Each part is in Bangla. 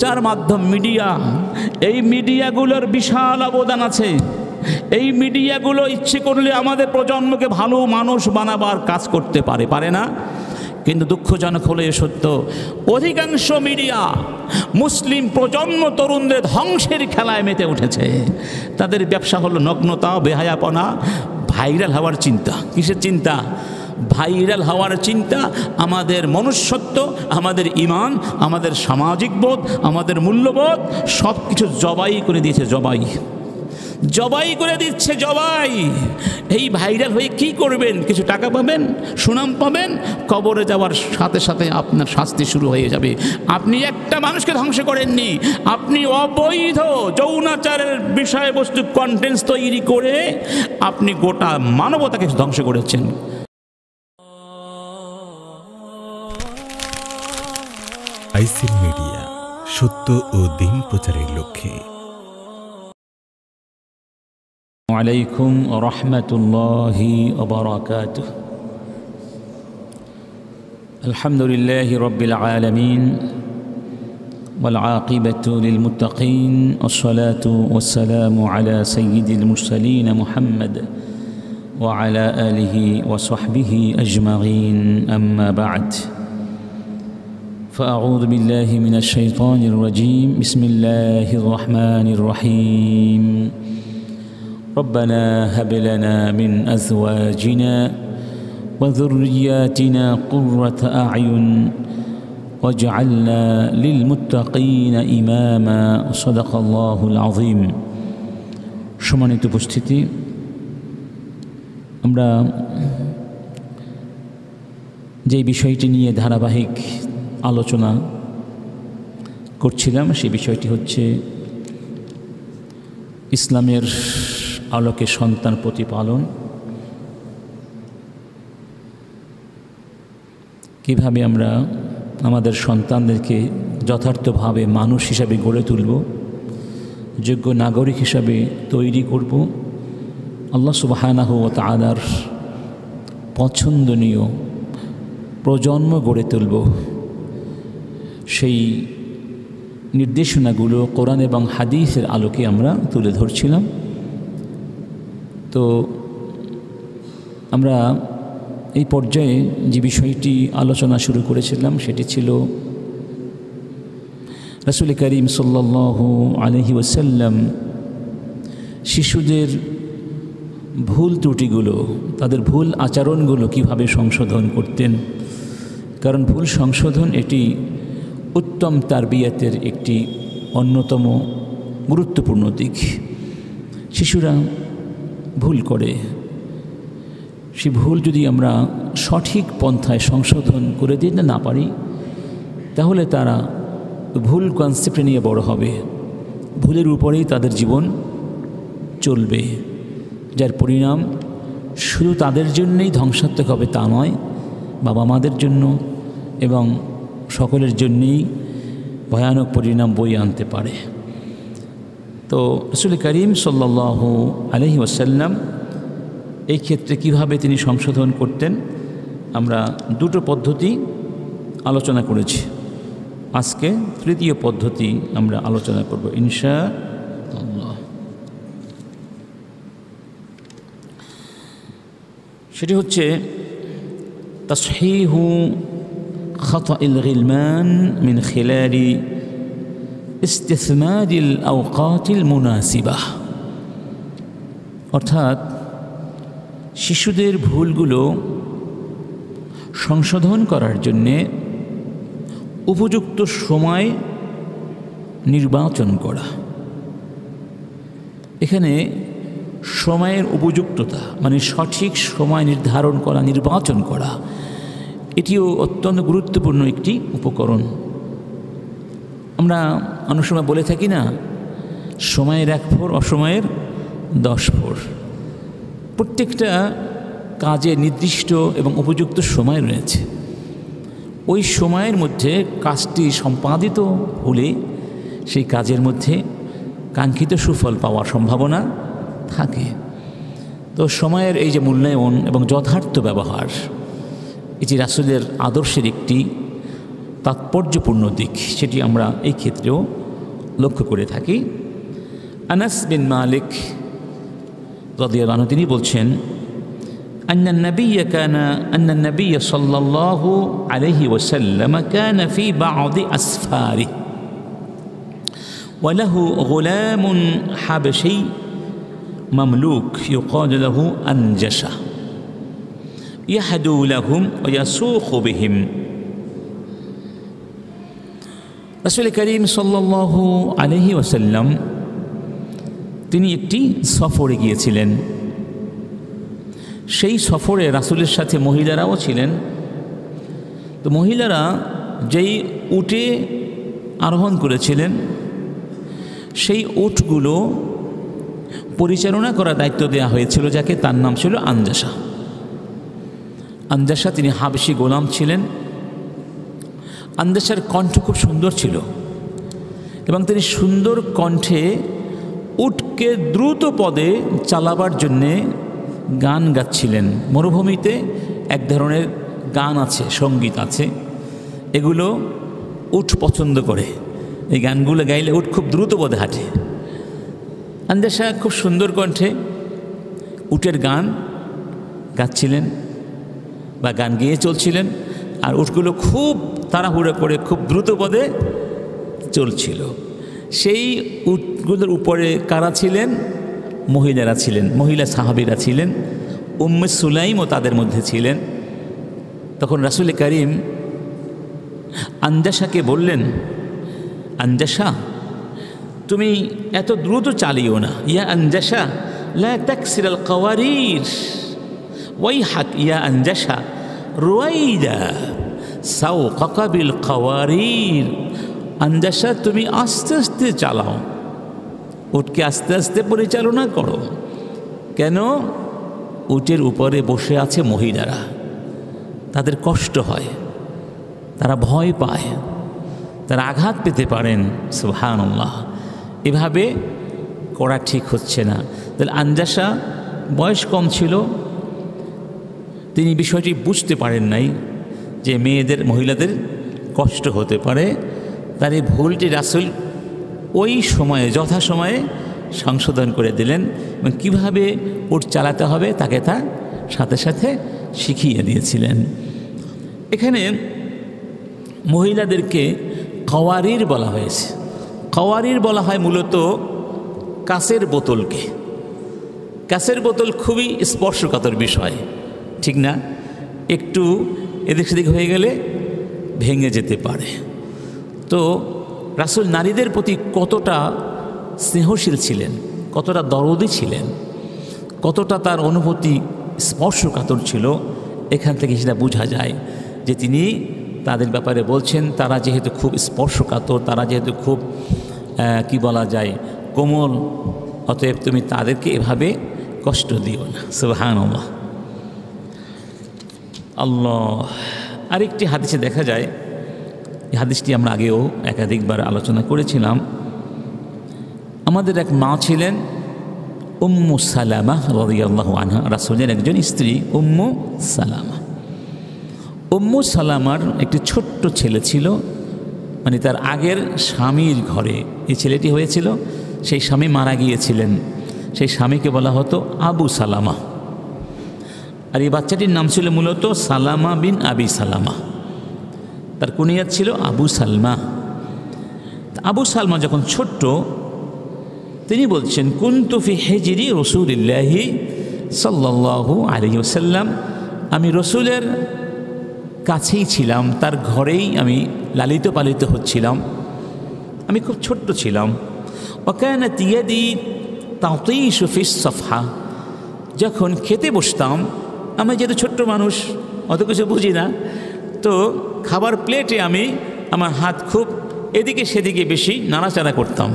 প্রচার মাধ্যম মিডিয়া, এই মিডিয়াগুলোর বিশাল অবদান আছে। এই মিডিয়াগুলো ইচ্ছে করলে আমাদের প্রজন্মকে ভালো মানুষ বানাবার কাজ করতে পারে, পারে না? কিন্তু দুঃখজনক হলো এ সত্য, অধিকাংশ মিডিয়া মুসলিম প্রজন্ম তরুণদের ধ্বংসের খেলায় মেতে উঠেছে। তাদের ব্যবসা হলো নগ্নতা, বেহায়াপনা, ভাইরাল হওয়ার চিন্তা। কিসের চিন্তা? ভাইরাল হওয়ার চিন্তা। আমাদের মনুষ্যত্ব, আমাদের ঈমান, আমাদের সামাজিক বোধ, আমাদের মূল্যবোধ সব কিছু জবাই করে দিয়েছে, জবাই করে দিচ্ছে, জবাই। এই ভাইরাল হয়ে কি করবেন? কিছু টাকা পাবেন, সুনাম পাবেন, কবরে যাওয়ার সাথে সাথে আপনার শাস্তি শুরু হয়ে যাবে। আপনি একটা মানুষকে ধ্বংস করেননি, আপনি অবৈধ যৌনাচারের বিষয়বস্তু কন্টেন্টস তৈরি করে আপনি গোটা মানবতাকে ধ্বংস করেছেন। আইসিন মিডিয়া, সত্য ও দিন প্রচারের লক্ষ্যে। আলাইকুম রাহমাতুল্লাহি ওয়া বারাকাতুহু। আলহামদুলিল্লাহি রাব্বিল আলামিন ওয়াল আকিবাতু লিল মুত্তাকিন ওয়াসসালাতু ওয়াসসালামু আলা সাইয়্যিদিল মুরসালিন মুহাম্মদ ওয়া আলা আলিহি ওয়া সাহবিহি আজমাইন, আম্মা বা'দ। فأعوذ بالله من الشيطان الرجيم. بسم الله الرحمن الرحيم. ربنا هب لنا من أزواجنا وذرياتنا قرة أعين واجعلنا للمتقين إماما. صدق الله العظيم. সম্মানিত উপস্থিতি, আমরা যে বিষয়টি নিয়ে ধারাবাহিক আলোচনা করছিলাম সেই বিষয়টি হচ্ছে ইসলামের আলোকে সন্তান প্রতিপালন। কিভাবে আমরা আমাদের সন্তানদেরকে যথার্থভাবে মানুষ হিসাবে গড়ে তুলব, যোগ্য নাগরিক হিসাবে তৈরি করব, আল্লাহ সুবহানাহু ওয়া তাআলার পছন্দনীয় প্রজন্ম গড়ে তুলব, সেই নির্দেশনাগুলো কোরআন এবং হাদিসের আলোকে আমরা তুলে ধরছিলাম। তো আমরা এই পর্যায়ে যে বিষয়টি আলোচনা শুরু করেছিলাম সেটি ছিল রাসূল করিম সাল্লাল্লাহু আলাইহি ওয়াসাল্লাম শিশুদের ভুল ত্রুটিগুলো, তাদের ভুল আচরণগুলো কিভাবে সংশোধন করতেন। কারণ ভুল সংশোধন এটি উত্তম তারবিয়াতের একটি অন্যতম গুরুত্বপূর্ণ দিক। শিশুরা ভুল করে, সেই ভুল যদি আমরা সঠিক পন্থায় সংশোধন করে দিতে না পারি তাহলে তারা ভুল কনসেপ্ট নিয়ে বড় হবে, ভুলের উপরেই তাদের জীবন চলবে, যার পরিণাম শুধু তাদের জন্যই ধ্বংসাত্মক হবে তা নয়, বাবা মাদের জন্য এবং সকলের জন্যই ভয়ানক পরিণাম বয়ে আনতে পারে। তো রাসূল করিম সাল্লাল্লাহু আলাইহি ওয়াসাল্লাম এই ক্ষেত্রে কিভাবে তিনি সংশোধন করতেন, আমরা দুটো পদ্ধতি আলোচনা করেছি। আজকে তৃতীয় পদ্ধতি আমরা আলোচনা করব ইনশাআল্লাহ। সেটি হচ্ছে তাসহিহু খাতাইল গিলমান মিন খিলালি ইস্তিসমারিল আওকাতিল মুনাসিবাহ। অর্থাৎ শিশুদের ভুলগুলো সংশোধন করার জন্যে উপযুক্ত সময় নির্বাচন করা। এখানে সময়ের উপযুক্ততা মানে সঠিক সময় নির্ধারণ করা, নির্বাচন করা, এটিও অত্যন্ত গুরুত্বপূর্ণ একটি উপকরণ। আমরা অনেক সময় বলে থাকি না, সময়ের 1 ভোর অসময়ের 10 ভোর। প্রত্যেকটা কাজে নির্দিষ্ট এবং উপযুক্ত সময় রয়েছে। ওই সময়ের মধ্যে কাজটি সম্পাদিত হলে সেই কাজের মধ্যে কাঙ্ক্ষিত সুফল পাওয়ার সম্ভাবনা থাকে। তো সময়ের এই যে মূল্যায়ন এবং যথার্থ ব্যবহার, এটি রাসূলের আদর্শের একটি তাৎপর্যপূর্ণ দিক, সেটি আমরা এই ক্ষেত্রেও লক্ষ্য করে থাকি। আনাস বিন মালিক রাদিয়াল্লাহু আনহু তিনি বলছেন, أن النبي صلى الله عليه وسلم كان في بعض أسفاره وله غلام حبشي مملوك يقال له أنجشة يحدو لهم ويسوق بهم। রাসূল করিম সাল্লাল্লাহু আলাইহি ওয়াসাল্লাম তিনি একটি সফরে গিয়েছিলেন। সেই সফরে রাসূলের সাথে মহিলারাও ছিলেন। তো মহিলারা যেই উটে আরোহণ করেছিলেন, সেই উটগুলো পরিচালনা করার দায়িত্ব দেওয়া হয়েছিল যাকে, তার নাম ছিল আনজাসা। আনজাসা তিনি হাবশি গোলাম ছিলেন। আনজাসার কণ্ঠ খুব সুন্দর ছিল এবং তিনি সুন্দর কণ্ঠে উটকে দ্রুত পদে চালাবার জন্যে গান গাচ্ছিলেন। মরুভূমিতে এক ধরনের গান আছে, সঙ্গীত আছে, এগুলো উট পছন্দ করে। এই গানগুলো গাইলে উট খুব দ্রুত পদে হাঁটে। আনজাসা খুব সুন্দর কণ্ঠে উটের গান গাচ্ছিলেন বা গান গেয়ে চলছিলেন, আর উটগুলো খুব তাড়াহুড়ো করে খুব দ্রুত পদে চলছিল। সেই উটগুলোর উপরে কারা ছিলেন? মহিলারা ছিলেন, মহিলা সাহাবীরা ছিলেন। উম্মে সুলাইমও তাদের মধ্যে ছিলেন। তখন রাসূল করিম আনজাসাকে বললেন, আনজাসা তুমি এত দ্রুত চালিও না। ইয়া আনজাসা লা তাকসিরাল কাওয়ারির ওয়াইহাক ইয়া আনজাসা রুয়াইদা সাওকাকা বিল কাওয়ারির। আনজাসা তুমি আস্তে আস্তে চালাও, উটকে আস্তে আস্তে পরিচালনা করো। কেন? উটের উপরে বসে আছে মহিলারা, তাদের কষ্ট হয়, তারা ভয় পায়, তারা আঘাত পেতে পারেন। সুবহানাল্লাহ, এভাবে করা ঠিক হচ্ছে না। তাহলে আনজাসা বয়স কম ছিল, তিনি বিষয়টি বুঝতে পারেন নাই যে মেয়েদের, মহিলাদের কষ্ট হতে পারে। তার এই ভুলটি রাসূল ওই সময়ে যথাসময়ে সংশোধন করে দিলেন এবং কীভাবে উট চালাতে হবে তাকে তা সাথে সাথে শিখিয়ে দিয়েছিলেন। এখানে মহিলাদেরকে কাওয়ারির বলা হয়েছে। কাওয়ারির বলা হয় মূলত কাঁচের বোতলকে। কাঁচের বোতল খুবই স্পর্শকাতর বিষয়, ঠিক না? একটু এদিক সেদিক হয়ে গেলে ভেঙে যেতে পারে। তো রাসূল নারীদের প্রতি কতটা স্নেহশীল ছিলেন, কতটা দরদি ছিলেন, কতটা তার অনুভূতি স্পর্শকাতর ছিল, এখান থেকে সেটা বোঝা যায় যে তিনি তাদের ব্যাপারে বলছেন তারা যেহেতু খুব স্পর্শকাতর, তারা যেহেতু খুব কি বলা যায় কোমল, অতএব তুমি তাদেরকে এভাবে কষ্ট দিও না। সুবহানাল্লাহ। আল্লাহ। আরেকটি হাদিসে দেখা যায়, এই হাদিসটি আমরা আগেও একাধিকবার আলোচনা করেছিলাম। আমাদের এক মা ছিলেন উম্মু সালামা রাদিয়াল্লাহু আনহা, রাসূলের একজন স্ত্রী উম্মু সালামা। উম্মু সালামার একটি ছোট্ট ছেলে ছিল, মানে তার আগের স্বামীর ঘরে এই ছেলেটি হয়েছিল। সেই স্বামী মারা গিয়েছিলেন, সেই স্বামীকে বলা হতো আবু সালামা, আর এই বাচ্চাটির নাম ছিল মূলত সালামা বিন আবি সালামা। তার কুনিয়াত ছিল আবু সালমা। আবু সালমা যখন ছোট্ট, তিনি বলছেন কুনতু ফি হিজরি রাসূলিল্লাহি সাল্লাল্লাহু আলাইহি ওয়াসাল্লাম, আমি রসুলের কাছেই ছিলাম, তার ঘরেই আমি লালিত পালিত হচ্ছিলাম, আমি খুব ছোট্ট ছিলাম। ওয়াকানাত ইয়াদি তাতিশু ফিস সাফহা, যখন খেতে বসতাম, আমি যেহেতু ছোট্ট মানুষ অত কিছু বুঝি না, তো খাবার প্লেটে আমি আমার হাত খুব এদিকে সেদিকে বেশি নাড়াচাড়া করতাম।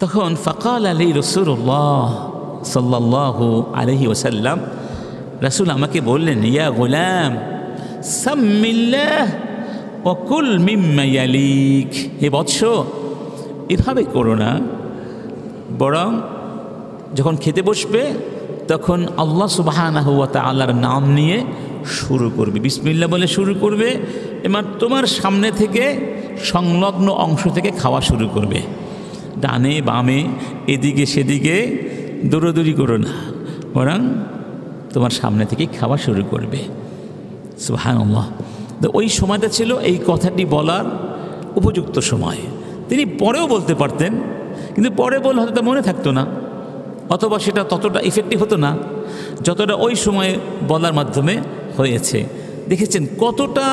তখন ফাকাল আলী রাসূলুল্লাহ সাল্লাল্লাহু আলাইহি ওয়াসাল্লাম, রাসূল আমাকে বললেন, ইয়া গোলাম সাম্মিল্লাহ ওয়া কুল মিম্মা ইয়ালিক, হে বৎস এভাবে করো না, বরং যখন খেতে বসবে তখন আল্লাহ সুবহানাহু ওয়া তাআলার নাম নিয়ে শুরু করবে, বিসমিল্লাহ বলে শুরু করবে, এবং তোমার সামনে থেকে সংলগ্ন অংশ থেকে খাওয়া শুরু করবে। ডানে বামে এদিকে সেদিকে দৌড়াদৌড়ি করো না, বরং তোমার সামনে থেকেই খাওয়া শুরু করবে। সুবহানাল্লাহ। তো ওই সময়টা ছিল এই কথাটি বলার উপযুক্ত সময়। তিনি পরেও বলতে পারতেন, কিন্তু পরে বলে হয়তো মনে থাকতো না, অথবা সেটা ততটা ইফেক্টিভ হতো না যতটা ওই সময় বলার মাধ্যমে হয়েছে। দেখেছেন কতটা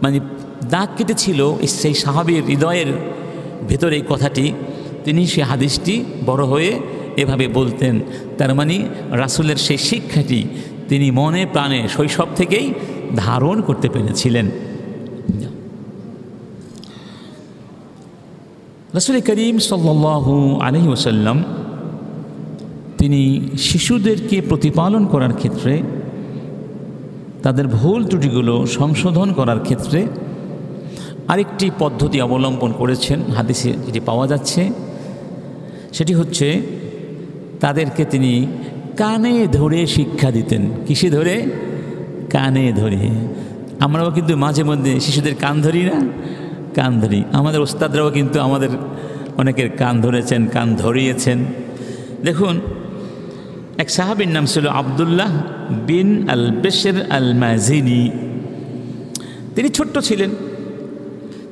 মানে দাগ কেটেছিল সেই সাহাবীর হৃদয়ের ভেতরে এই কথাটি। তিনি সে হাদিসটি বড় হয়ে এভাবে বলতেন। তার মানে রাসূলের সেই শিক্ষাটি তিনি মনে প্রাণে শৈশব থেকেই ধারণ করতে পেরেছিলেন। রাসূল করিম সাল্লাল্লাহু আলাইহি ওয়াসাল্লাম তিনি শিশুদেরকে প্রতিপালন করার ক্ষেত্রে, তাদের ভুল ত্রুটিগুলো সংশোধন করার ক্ষেত্রে আরেকটি পদ্ধতি অবলম্বন করেছেন। হাদিসে যেটি পাওয়া যাচ্ছে সেটি হচ্ছে তাদেরকে তিনি কানে ধরে শিক্ষা দিতেন। কিসে ধরে? কানে ধরে। আমরাও কিন্তু মাঝে মধ্যে শিশুদের কান ধরি না? কান ধরি। আমাদের ওস্তাদরাও কিন্তু আমাদের অনেকের কান ধরেছেন, কান ধরিয়েছেন। দেখুন, এক সাহাবীর নাম ছিল আব্দুল্লাহ বিন আল বেশর আল মাজিনি। তিনি ছোট্ট ছিলেন।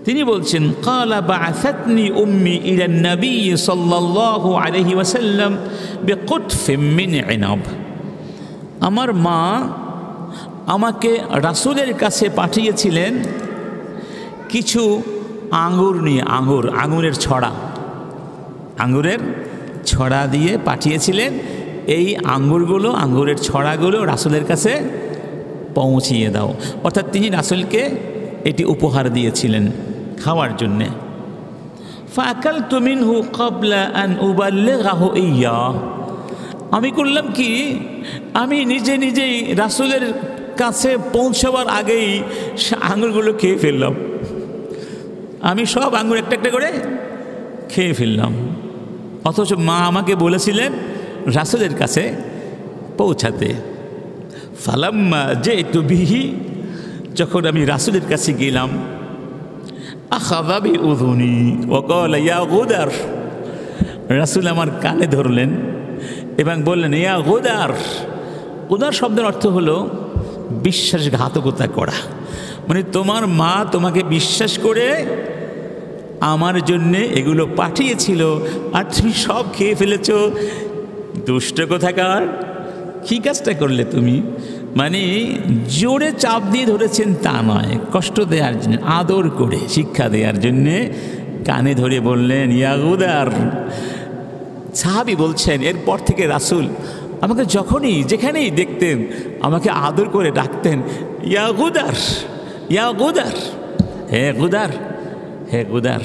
তিনি বলছেন, ক্বালা বা'আসাতনি উম্মি ইলা নবী সাল্লাল্লাহু আলাইহি ওয়াসাল্লাম বিকুতফিম মিন ইনাব। আমার মা আমাকে রাসূলের কাছে পাঠিয়েছিলেন কিছু আঙ্গুর নিয়ে। আঙ্গুরের ছড়া, আঙ্গুরের ছড়া দিয়ে পাঠিয়েছিলেন। এই আঙ্গুরের ছড়াগুলো রাসূলের কাছে পৌঁছিয়ে দাও। অর্থাৎ তিনি রাসূলকে এটি উপহার দিয়েছিলেন খাওয়ার জন্যে। ফাআকালতু মিনহু ক্বাবলা আন উবাল্লিগাহু ইয়্যা। আমি করলাম কি, আমি নিজেই রাসূলের কাছে পৌঁছাবার আগেই আঙ্গুরগুলো খেয়ে ফেললাম। আমি সব আঙ্গুর একটা একটা করে খেয়ে ফেললাম, অথচ মা আমাকে বলেছিলেন রাসূলের কাছে পৌঁছাতে। ফালাম্মা জিতু বিহি, যখন আমি রাসূলের কাছে গেলাম, আখাযা বিউযুনি ওয়া ক্বালা ইয়া গুদার। রাসূল আমার কানে ধরলেন এবং বললেন, ইয়া গুদার। গুদার শব্দের অর্থ হলো বিশ্বাসঘাতকতা করা। মানে তোমার মা তোমাকে বিশ্বাস করে আমার জন্যে এগুলো পাঠিয়েছিল, আর তুমি সব খেয়ে ফেলেছ। দুষ্ট কোথাকার, কী কাজটা করলে তুমি? মানে জোরে চাপ দিয়ে ধরেছেন তা নয়, কষ্ট দেওয়ার জন্য, আদর করে শিক্ষা দেওয়ার জন্যে কানে ধরে বললেন, ইয়া গুদার। সাহাবী বলছেন, এরপর থেকে রাসূল আমাকে যখনই যেখানেই দেখতেন আমাকে আদর করে ডাকতেন, ইয়া গুদার, ইয়া গুদার, হে গুদার, হে গুদার।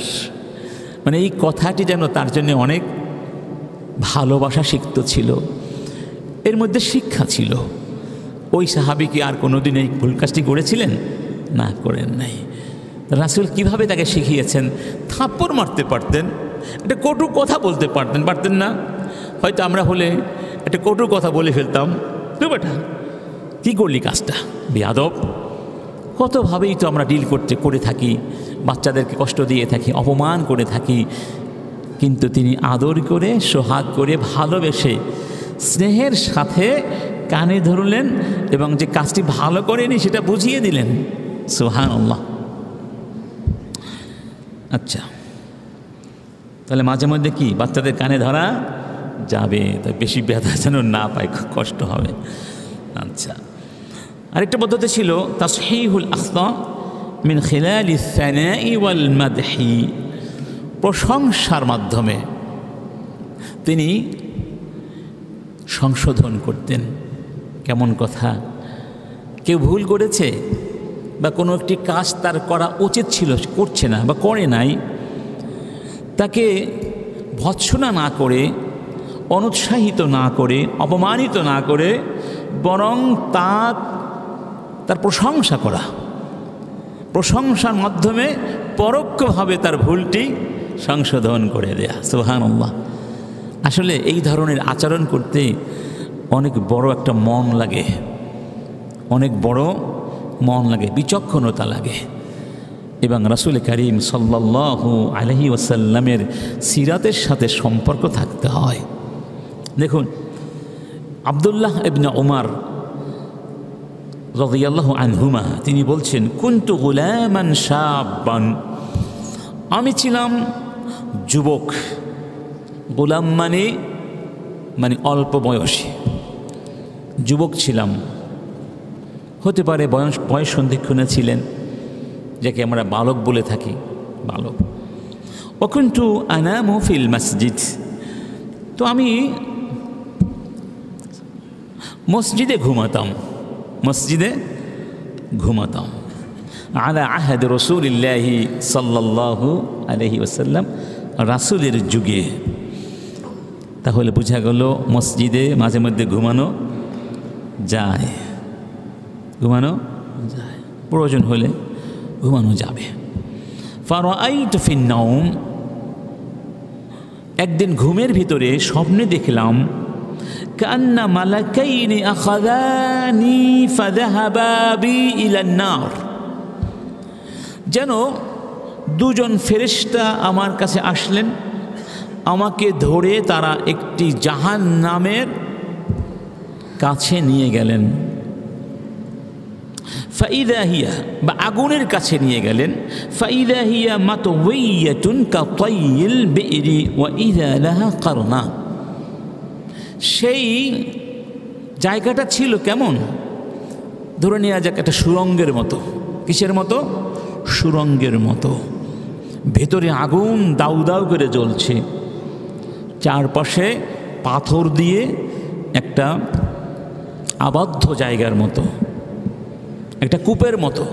মানে এই কথাটি যেন তার জন্য অনেক ভালোবাসা সিক্ত ছিল, এর মধ্যে শিক্ষা ছিল। ওই সাহাবী কি আর কোনোদিন এই ভুল কাজটি করেছিলেন? না, করেন নাই। রাসূল কিভাবে তাকে শিখিয়েছেন? থাপ্পড় মারতে পারতেন, একটা কটু কথা বলতে পারতেন না? হয়তো আমরা হলে একটা কটু কথা বলে ফেলতাম, তো বেটা কী করলি কাজটা, বেয়াদব। কতভাবেই তো আমরা ডিল করে থাকি, বাচ্চাদেরকে কষ্ট দিয়ে থাকি, অপমান করে থাকি। কিন্তু তিনি আদর করে, সোহাগ করে, ভালোবেসে, স্নেহের সাথে কানে ধরলেন এবং যে কাজটি ভালো করেনি সেটা বুঝিয়ে দিলেন। সুবহানাল্লাহ। আচ্ছা, তাহলে মাঝে মধ্যে কি বাচ্চাদের কানে ধরা যাবে, তাই বেশি ব্যথা যেন না পায়, খুব কষ্ট হবে। আচ্ছা, আরেকটা পদ্ধতি ছিল তাসহিহুল আখতা মিন খিলালিস সানাই ওয়াল মাদহি। প্রশংসার মাধ্যমে তিনি সংশোধন করতেন। কেমন কথা? কেউ ভুল করেছে বা কোনো একটি কাজ তার করা উচিত ছিল, করছে না বা করে নাই, তাকে ভৎসনা না করে, অনুৎসাহিত না করে, অপমানিত না করে, বরং তার প্রশংসা করা, প্রশংসার মাধ্যমে পরোক্ষভাবে তার ভুলটি সংশোধন করে দেয়া। সুবহানাল্লাহ। আসলে এই ধরনের আচরণ করতে অনেক বড় একটা মন লাগে, অনেক বড় মন লাগে, বিচক্ষণতা লাগে। এবং রাসূল করিম সাল্লাল্লাহু আলাইহি ওয়াসাল্লামের সিরাতের সাথে সম্পর্ক থাকতে হয়। দেখুন, আব্দুল্লাহ ইবনে উমর রাদিয়াল্লাহু আনহুমা তিনি বলছেন, কুনতু গুলামান শাবান, আমি ছিলাম যুবক। গোলাম মানে অল্প বয়সী, যুবক ছিলাম, হতে পারে বয়স সন্ধিক্ষণে ছিলেন, যাকে আমরা বালক বলে থাকি, বালক। ওকুনতু আনামু ফিল মসজিদ, তো আমি মসজিদে ঘুমাতাম। আলা আহাদ রাসূলিল্লাহি সাল্লাল্লাহু আলাইহি ওয়াসাল্লাম, রাসূলের যুগে। তাহলে বোঝা গেল মসজিদে মাঝে মধ্যে ঘুমানো যায়, প্রয়োজন হলে ঘুমানো যাবে। ফারাআইতু ফিন নাওম, একদিন ঘুমের ভিতরে স্বপ্নে দেখলাম, কান্না মালাকাইনি আখাযানি ফাযাহাবা বি ইলান নার, যেন দুজন ফেরেশতা আমার কাছে আসলেন, আমাকে ধরে তারা একটি জাহান্নামের কাছে নিয়ে গেলেন। ফাইদা হিয়া, বা আগুনের কাছে নিয়ে গেলেন। ফাইদা হিয়া মাতওয়িয়াতুন কাতাইল বিইরি ওয়া ইযা লাহা কারনা, সেই জায়গাটা ছিল কেমন, ধরে নেওয়া যাক একটা সুরঙ্গের মতো। কিসের মতো? সুরঙ্গের মতো। ভেতরে আগুন দাউ দাউ করে জ্বলছে, চারপাশে পাথর দিয়ে একটা আবদ্ধ জায়গার মতো, একটা কূপের মতো,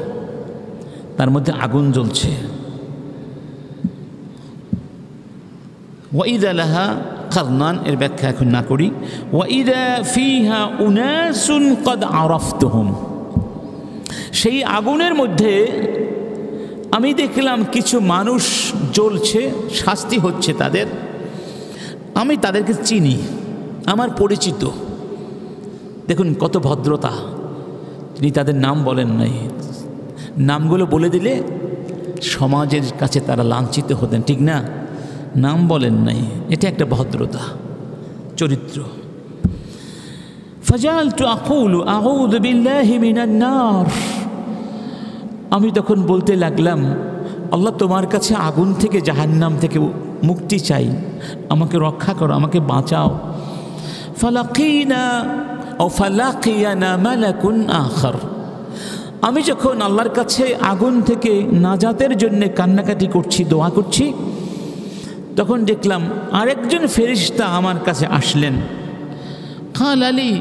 তার মধ্যে আগুন জ্বলছে। ওয়াইদা লাহা কারনান, এর ব্যাখ্যা এখন না করি। ওয়াইদা ফিহা উনাসুন কদ আরাফতুহুম, সেই আগুনের মধ্যে আমি দেখলাম কিছু মানুষ জ্বলছে, শাস্তি হচ্ছে তাদের। আমি তাদেরকে চিনি, আমার পরিচিত। দেখুন কত ভদ্রতা, তিনি তাদের নাম বলেন নাই। নামগুলো বলে দিলে সমাজের কাছে তারা লাঞ্ছিত হতেন, ঠিক না? নাম বলেন নাই, এটা একটা ভদ্রতা, চরিত্র। ফাজালতু আকুলু আউযু বিল্লাহি মিনান নার, আমি তখন বলতে লাগলাম, আল্লাহ তোমার কাছে আগুন থেকে, জাহান্নাম থেকে মুক্তি চাই, আমাকে রক্ষা করো, আমাকে বাঁচাও। ফালাকিয়ানা মালাকুন আখার, আমি যখন আল্লাহর কাছে আগুন থেকে নাজাতের জন্য কান্নাকাটি করছি, দোয়া করছি, তখন দেখলাম আরেকজন ফেরেশতা আমার কাছে আসলেন। কাল আলী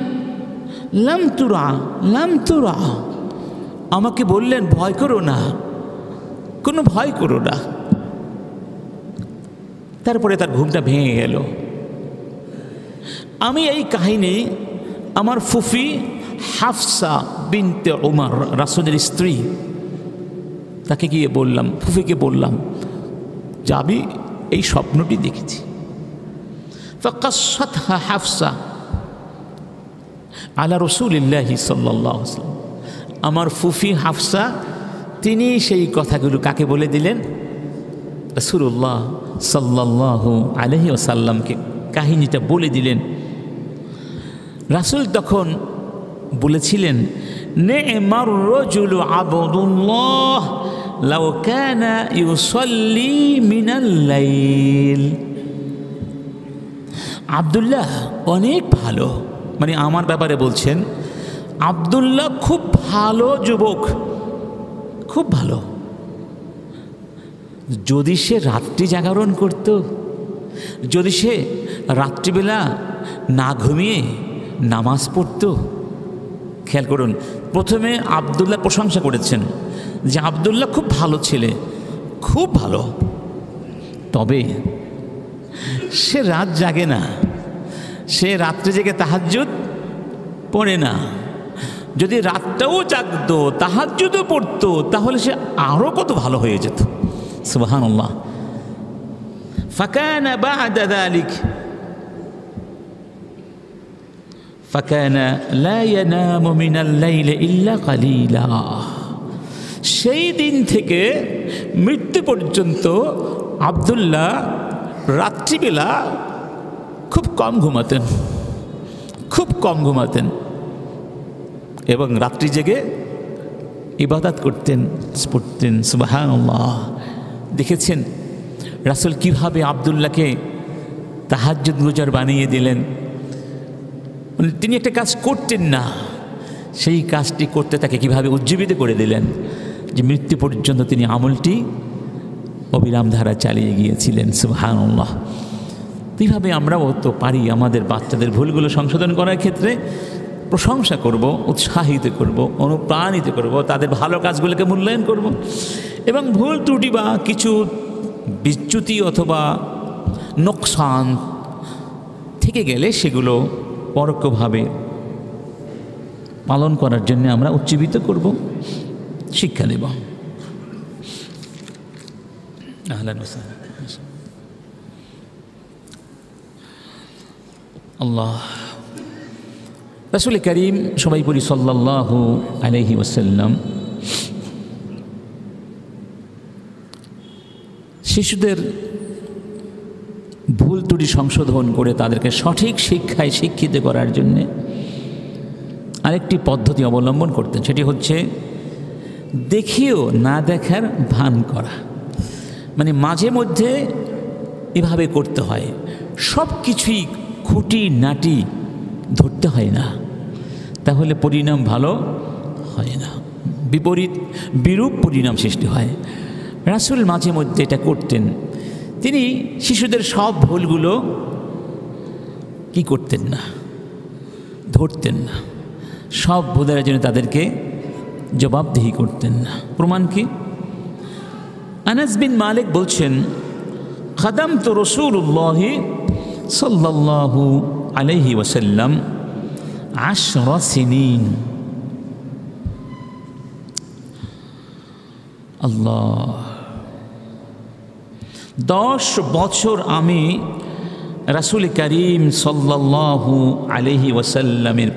লাম তুরা, আমাকে বললেন ভয় করো না, কোনো ভয় করো না। তারপরে তার ঘুমটা ভেঙে গেল। আমি এই কাহিনী আমার ফুফি হাফসা বিনতে উমর, রাসূলের স্ত্রী, তাকে গিয়ে বললাম, ফুফিকে বললাম, যাবি এই স্বপ্নটি দেখেছি। ফাকাসসাতহা হাফসা আলা রাসূলিল্লাহি সাল্লাল্লাহু আলাইহি ওয়াসাল্লাম, আমার ফুফি হাফসা তিনি সেই কথাগুলো কাকে বলে দিলেন? রাসূলুল্লাহ সাল্লাল্লাহু আলাইহি ওয়াসাল্লামকে কাহিনীটা বলে দিলেন। রাসূল তখন বলেছিলেন, নি'মার রাজুলু আবদুল্লাহ লাউ কানা ইউসাল্লি মিনাল লাইল, আব্দুল্লাহ অনেক ভালো, মানে আমার ব্যাপারে বলছেন, আব্দুল্লাহ খুব ভালো যুবক, খুব ভালো। যদি সে রাত্রি জাগরণ করত, যদি সে রাত্রিবেলা না ঘুমিয়ে নামাজ পড়ত। খেয়াল করুন, প্রথমে আব্দুল্লাহ প্রশংসা করেছেন যে আব্দুল্লাহ খুব ভালো ছেলে, খুব ভালো, তবে সে রাত জাগে না, সে রাত্রে জেগে তাহাজ্জুদ পড়ে না। যদি রাতটাও জাগতো, তাহাজ্জুদও পড়তো, তাহলে সে আরও কত ভালো হয়ে যেত। সুবহানাল্লাহ। ফাকানা বা'দা যালিক ফাকানা লা ইয়ানামু মিনাল লাইলি ইল্লা কালিলা। সেই দিন থেকে মৃত্যু পর্যন্ত আব্দুল্লাহ রাত্রিবেলা খুব কম ঘুমাতেন, খুব কম ঘুমাতেন এবং রাত্রি জেগে ইবাদত করতেন, পড়তেন। সুবহানাল্লাহ। দেখেছেন রাসূল কিভাবে আব্দুল্লাহকে তাহাজ্জুদ গুজার বানিয়ে দিলেন। তিনি একটা কাজ করতেন না, সেই কাজটি করতে তাকে কিভাবে উজ্জীবিত করে দিলেন যে মৃত্যু পর্যন্ত তিনি আমলটি অবিরাম ধারা চালিয়ে গিয়েছিলেন। সুবহানাল্লাহ। এইভাবে আমরাও তো পারি আমাদের বাচ্চাদের ভুলগুলো সংশোধন করার ক্ষেত্রে প্রশংসা করব, উৎসাহিত করব, অনুপ্রাণিত করব, তাদের ভালো কাজগুলোকে মূল্যায়ন করব এবং ভুল ত্রুটি বা কিছু বিচ্যুতি অথবা নোকসান থেকে গেলে সেগুলো পরোক্ষভাবে পালন করার জন্য আমরা উজ্জীবিত করব, শিক্ষা দেব। আল্লাহ রাসূল করিম সবাই পড়ি সাল্লাল্লাহু আলাইহি ওয়াসাল্লাম শিশুদের ভুল ত্রুটি সংশোধন করে তাদেরকে সঠিক শিক্ষায় শিক্ষিত করার জন্যে আরেকটি পদ্ধতি অবলম্বন করতেন, সেটি হচ্ছে দেখিও না দেখার ভান করা। মানে মাঝে মধ্যে এভাবে করতে হয়, সব কিছুই খুঁটি নাটি ধরতে হয় না, তাহলে পরিণাম ভালো হয় না, বিরূপ পরিণাম সৃষ্টি হয়। রাসূল মাঝে মধ্যে এটা করতেন। তিনি শিশুদের সব ভুলগুলো কি করতেন না, ধরতেন না, সব ভুলের জন্য তাদেরকে জবাবদিহি করতেন না। প্রমাণ কি? আনাস বিন মালিক বলছেন, খাদামতু রাসূলুল্লাহ সাল্লাল্লাহু আলাইহি ওয়াসাল্লাম 10 সিনিন। আল্লাহ, 10 বছর আমি রাসূল করিম সাল্লাল্লাহু আলাইহি ওয়াসাল্লামের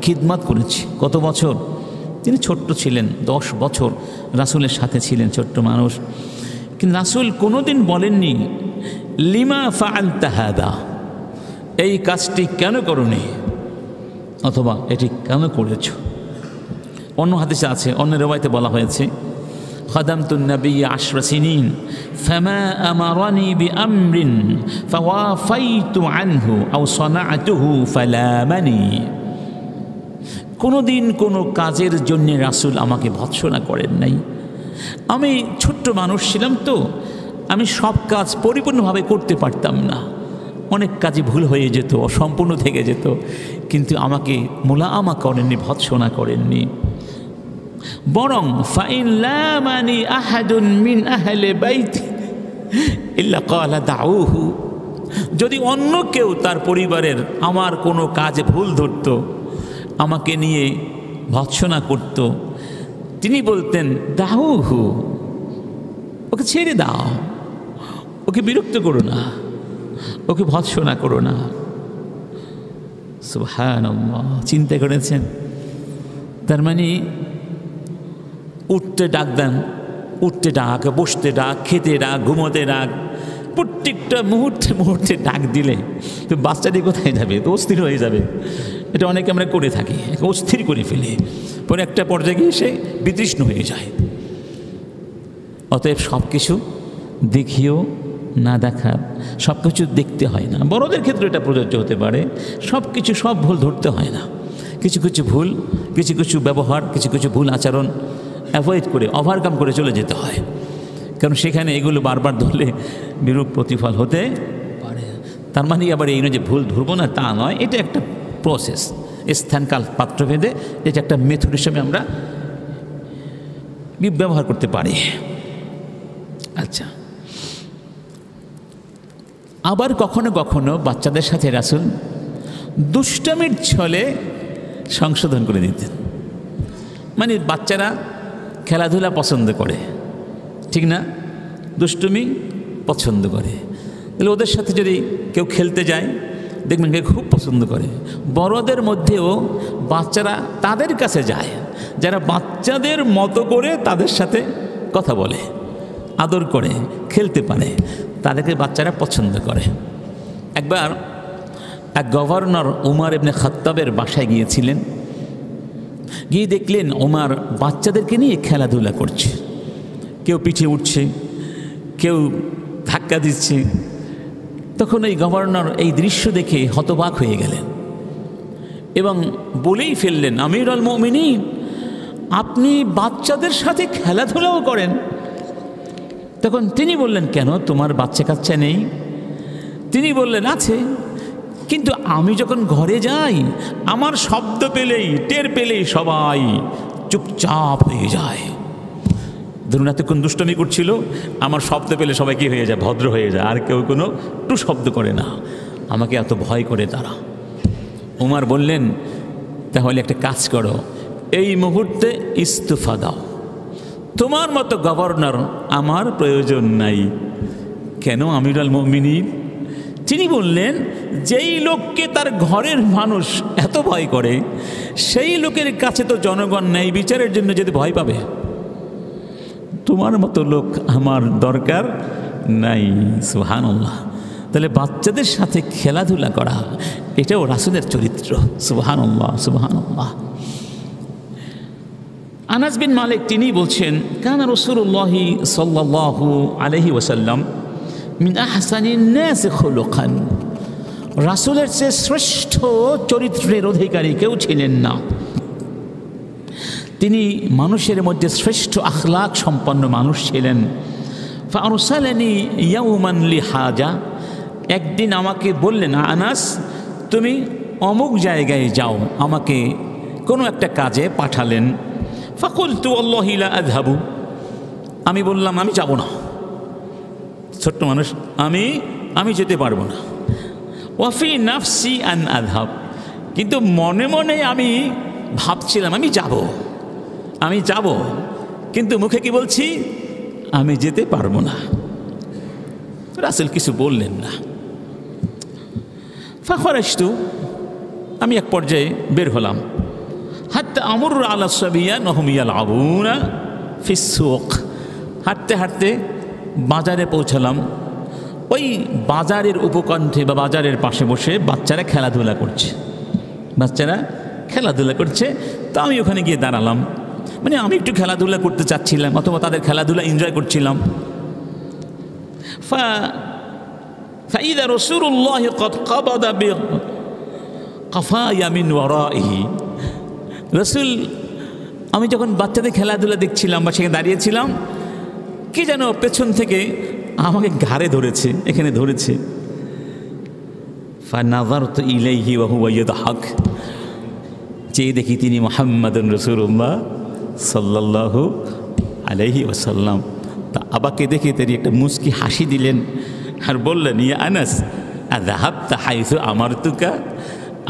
খিদমত করেছি। কত বছর? তিনি ছোট্ট ছিলেন, 10 বছর রাসূলের সাথে ছিলেন, ছোট্ট মানুষ। কিন্তু রাসূল কোনোদিন বলেননি লিমা ফাআলতা হাদা, এই কাজটি কেন করনি, অথবা এটি কেন করেছ। অন্য হাদিসে আছে, অন্য রিওয়ায়াতে বলা হয়েছে খাদামতু নবিয়্য 10 সিনিন ফামা আমারানি বিআমরিন ফাওয়াফাইতু আনহু আও সানাআতুহু ফালামানি। কোনোদিন কোনো কাজের জন্য রাসূল আমাকে ভৎসনা করেন নাই। আমি ছোট্ট মানুষ ছিলাম, তো আমি সব কাজ পরিপূর্ণভাবে করতে পারতাম না, অনেক কাজই ভুল হয়ে যেত, অসম্পূর্ণ থেকে যেত, কিন্তু আমাকে মুলাআমা করেননি, ভৎসনা করেননি। বরং ফাইন লামানি আহাদুন মিন আহলি বাইতি ইল্লা ক্বালা দাউহু, যদি অন্য কেউ তার পরিবারের আমার কোনো কাজে ভুল ধরত, আমাকে নিয়ে ভৎসনা করত, তিনি বলতেন দাউহু, ওকে ছেড়ে দাও, ওকে বিরক্ত করো না, ওকে ভৎসনা করো না। সুবহানাল্লাহ। চিন্তা করেছেন? তার মানে উঠতে ডাক দেন, উঠতে ডাক, বসতে ডাক, খেতে ডাক, ঘুমোতে ডাক, প্রত্যেকটা মুহূর্তে মুহূর্তে ডাক দিলে তো বাচ্চাটি কোথায় যাবে? তো অস্থির হয়ে যাবে। এটা অনেকে আমরা করে থাকি, অস্থির করে ফেলি, পরে একটা পর্যায়ে গিয়ে সে বিতৃষ্ণ হয়ে যায়। অতএব সব কিছু দেখিও না দেখার, সব কিছু দেখতে হয় না। বড়দের ক্ষেত্রে এটা প্রযোজ্য হতে পারে, সব কিছু সব ভুল ধরতে হয় না। কিছু কিছু ভুল, কিছু কিছু ব্যবহার, কিছু কিছু ভুল আচরণ অ্যাভয়েড করে, ওভারকাম করে চলে যেতে হয়, কারণ সেখানে এগুলো বারবার ধরলে বিরূপ প্রতিফল হতে পারে। তার মানে আবার এই নয় যে ভুল ধরবো না, তা নয়, এটা একটা প্রসেস, স্থানকাল পাত্রভেদে এটা একটা মেথড হিসেবে আমরা ব্যবহার করতে পারি। আচ্ছা, আবার কখনো কখনো বাচ্চাদের সাথে রাসূল দুষ্টামির ছলে সংশোধন করে দিতেন। মানে বাচ্চারা খেলাধুলা পছন্দ করে, ঠিক না, দুষ্টুমি পছন্দ করে, তাহলে ওদের সাথে যদি কেউ খেলতে যায়, দেখবেন খুব পছন্দ করে। বড়দের মধ্যেও বাচ্চারা তাদের কাছে যায় যারা বাচ্চাদের মতো করে তাদের সাথে কথা বলে, আদর করে, খেলতে পারে, তাদেরকে বাচ্চারা পছন্দ করে। একবার এক গভর্নর উমর ইবনে খাত্তাবের বাসায় গিয়েছিলেন। গিয়ে দেখলেন উমর বাচ্চাদেরকে নিয়ে খেলাধুলা করছে, কেউ পিঠে উঠছে, কেউ ধাক্কা দিচ্ছে। তখন এই গভর্নর এই দৃশ্য দেখে হতবাক হয়ে গেলেন এবং বলেই ফেললেন, আমিরুল মুমিনিন, আপনি বাচ্চাদের সাথে খেলাধুলাও করেন? তখন তিনি বললেন, কেন, তোমার বাচ্চা কাচ্চা নেই? তিনি বললেন, আছে, কিন্তু আমি যখন ঘরে যাই আমার শব্দ পেলেই, টের পেলেই সবাই চুপচাপ হয়ে যায়। ধরুন এতক্ষণ দুষ্টমি করছিল, আমার শব্দ পেলে সবাই কি হয়ে যায়, ভদ্র হয়ে যায়, আর কেউ কোনো টু শব্দ করে না, আমাকে এত ভয় করে তারা। উমর বললেন, তাহলে একটা কাজ করো, এই মুহূর্তে ইস্তফা দাও, তোমার মতো গভর্নর আমার প্রয়োজন নাই। কেন আমিরুল মুমিনিন? তিনি বললেন, যেই লোককে তার ঘরের মানুষ এত ভয় করে সেই লোকের কাছে তো জনগণ ন্যায় বিচারের জন্য যেতে ভয় পাবে। তোমার মতো লোক আমার দরকার নাই। সুবহানাল্লাহ। তাহলে বাচ্চাদের সাথে খেলাধুলা করা এটাও রাসূলের চরিত্র। সুবহানাল্লাহ, সুবহানাল্লাহ। আনাস বিন মালিক তিনি বলছেন, কানা রাসূলুল্লাহ সাল্লাল্লাহু আলাইহি ওয়াসাল্লাম মিন আহসানিন নাস খুলুকান। রাসূলের চেয়ে শ্রেষ্ঠ চরিত্রের অধিকারী কেউ ছিলেন না। তিনি মানুষের মধ্যে শ্রেষ্ঠ আখলাক সম্পন্ন মানুষ ছিলেন। ফারসালানি ইয়াওমান লিহাজা, একদিন আমাকে বললেন, আনাস তুমি অমুক জায়গায় যাও, আমাকে কোনো একটা কাজে পাঠালেন। ফাকুলতু আল্লাহি লা আযহাবু, আমি বললাম আমি যাব না, ছোট্ট মানুষ, আমি যেতে পারবো না। ওয়াফি নাফসি আন আযহাব, কিন্তু মনে মনে আমি ভাবছিলাম আমি যাব, কিন্তু মুখে কি বলছি, আমি যেতে পারবো না। রাসূল কিছু বললেন না। ফাখরাজতু, আমি এক পর্যায়ে বের হলাম। হাত্তা আমুরু আলা সাবিয়ান ওয়াহুম ইয়ালআবুনা ফিস সুক, হাঁটতে হাঁটতে বাজারে পৌঁছালাম। ওই বাজারের উপকণ্ঠে বা বাজারের পাশে বসে বাচ্চারা খেলাধুলা করছে, তো আমি ওখানে গিয়ে দাঁড়ালাম। মানে আমি একটু খেলাধুলা করতে চাচ্ছিলাম, অথবা তাদের খেলাধুলা এনজয় করছিলাম। ফাইদা রাসূলুল্লাহ ক্বাদ ক্বাবাদা বিকাফায়া মিন ওয়ারাইহি, রাসূল, আমি যখন বাচ্চাদের খেলাধুলা দেখছিলাম বা সেখানে দাঁড়িয়েছিলাম, কে যেন পেছন থেকে আমাকে ঘাড়ে ধরেছে, এখানে ধরেছে। ফানাযারতু ইলাইহি ওয়া হুয়া ইয়াদহাক, চেয়ে দেখি তিনি মুহাম্মাদুর রাসূলুল্লাহ সাল্লাল্লাহু আলাইহি ওয়াসাল্লাম। তা আবাকে দেখে তিনি একটা মুচকি হাসি দিলেন আর বললেন, ইয়া আনাস আযহাবতা হাইসু আমারতুকা,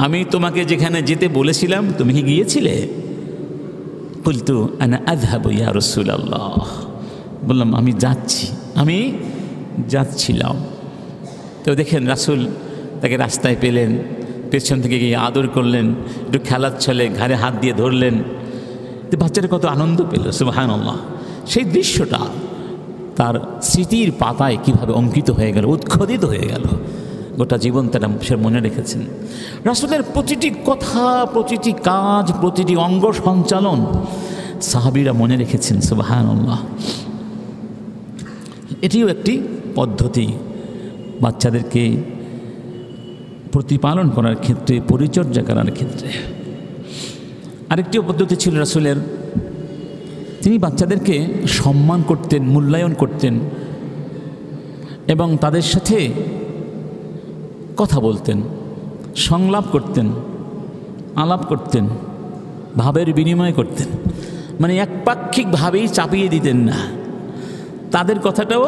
আমি তোমাকে যেখানে যেতে বলেছিলাম তুমি কি গিয়েছিলে? কুলতু আনা আযহাবু ইয়া রাসূলুল্লাহ, বললাম আমি যাচ্ছিলাম। তো দেখেন রাসূল তাকে রাস্তায় পেলেন, পেছন থেকে গিয়ে আদর করলেন, একটু খেলার ছলে ঘাড়ে হাত দিয়ে ধরলেন। তো বাচ্চাটা কত আনন্দ পেল, সুবহানাল্লাহ। সেই দৃশ্যটা তার স্মৃতির পাতায় কিভাবে অঙ্কিত হয়ে গেল, উৎক্ষেপিত হয়ে গেল, গোটা জীবন তারা সে মনে রেখেছেন। রাসূলের প্রতিটি কথা, প্রতিটি কাজ, প্রতিটি অঙ্গ সঞ্চালন সাহাবীরা মনে রেখেছেন, সুবহানাল্লাহ। এটিও একটি পদ্ধতি বাচ্চাদেরকে প্রতিপালন করার ক্ষেত্রে, পরিচর্যা করার ক্ষেত্রে। আরেকটিও পদ্ধতি ছিল রাসূলের, তিনি বাচ্চাদেরকে সম্মান করতেন, মূল্যায়ন করতেন এবং তাদের সাথে কথা বলতেন, সংলাপ করতেন, আলাপ করতেন, ভাবের বিনিময় করতেন। মানে একপাক্ষিকভাবেই চাপিয়ে দিতেন না, তাদের কথাটাও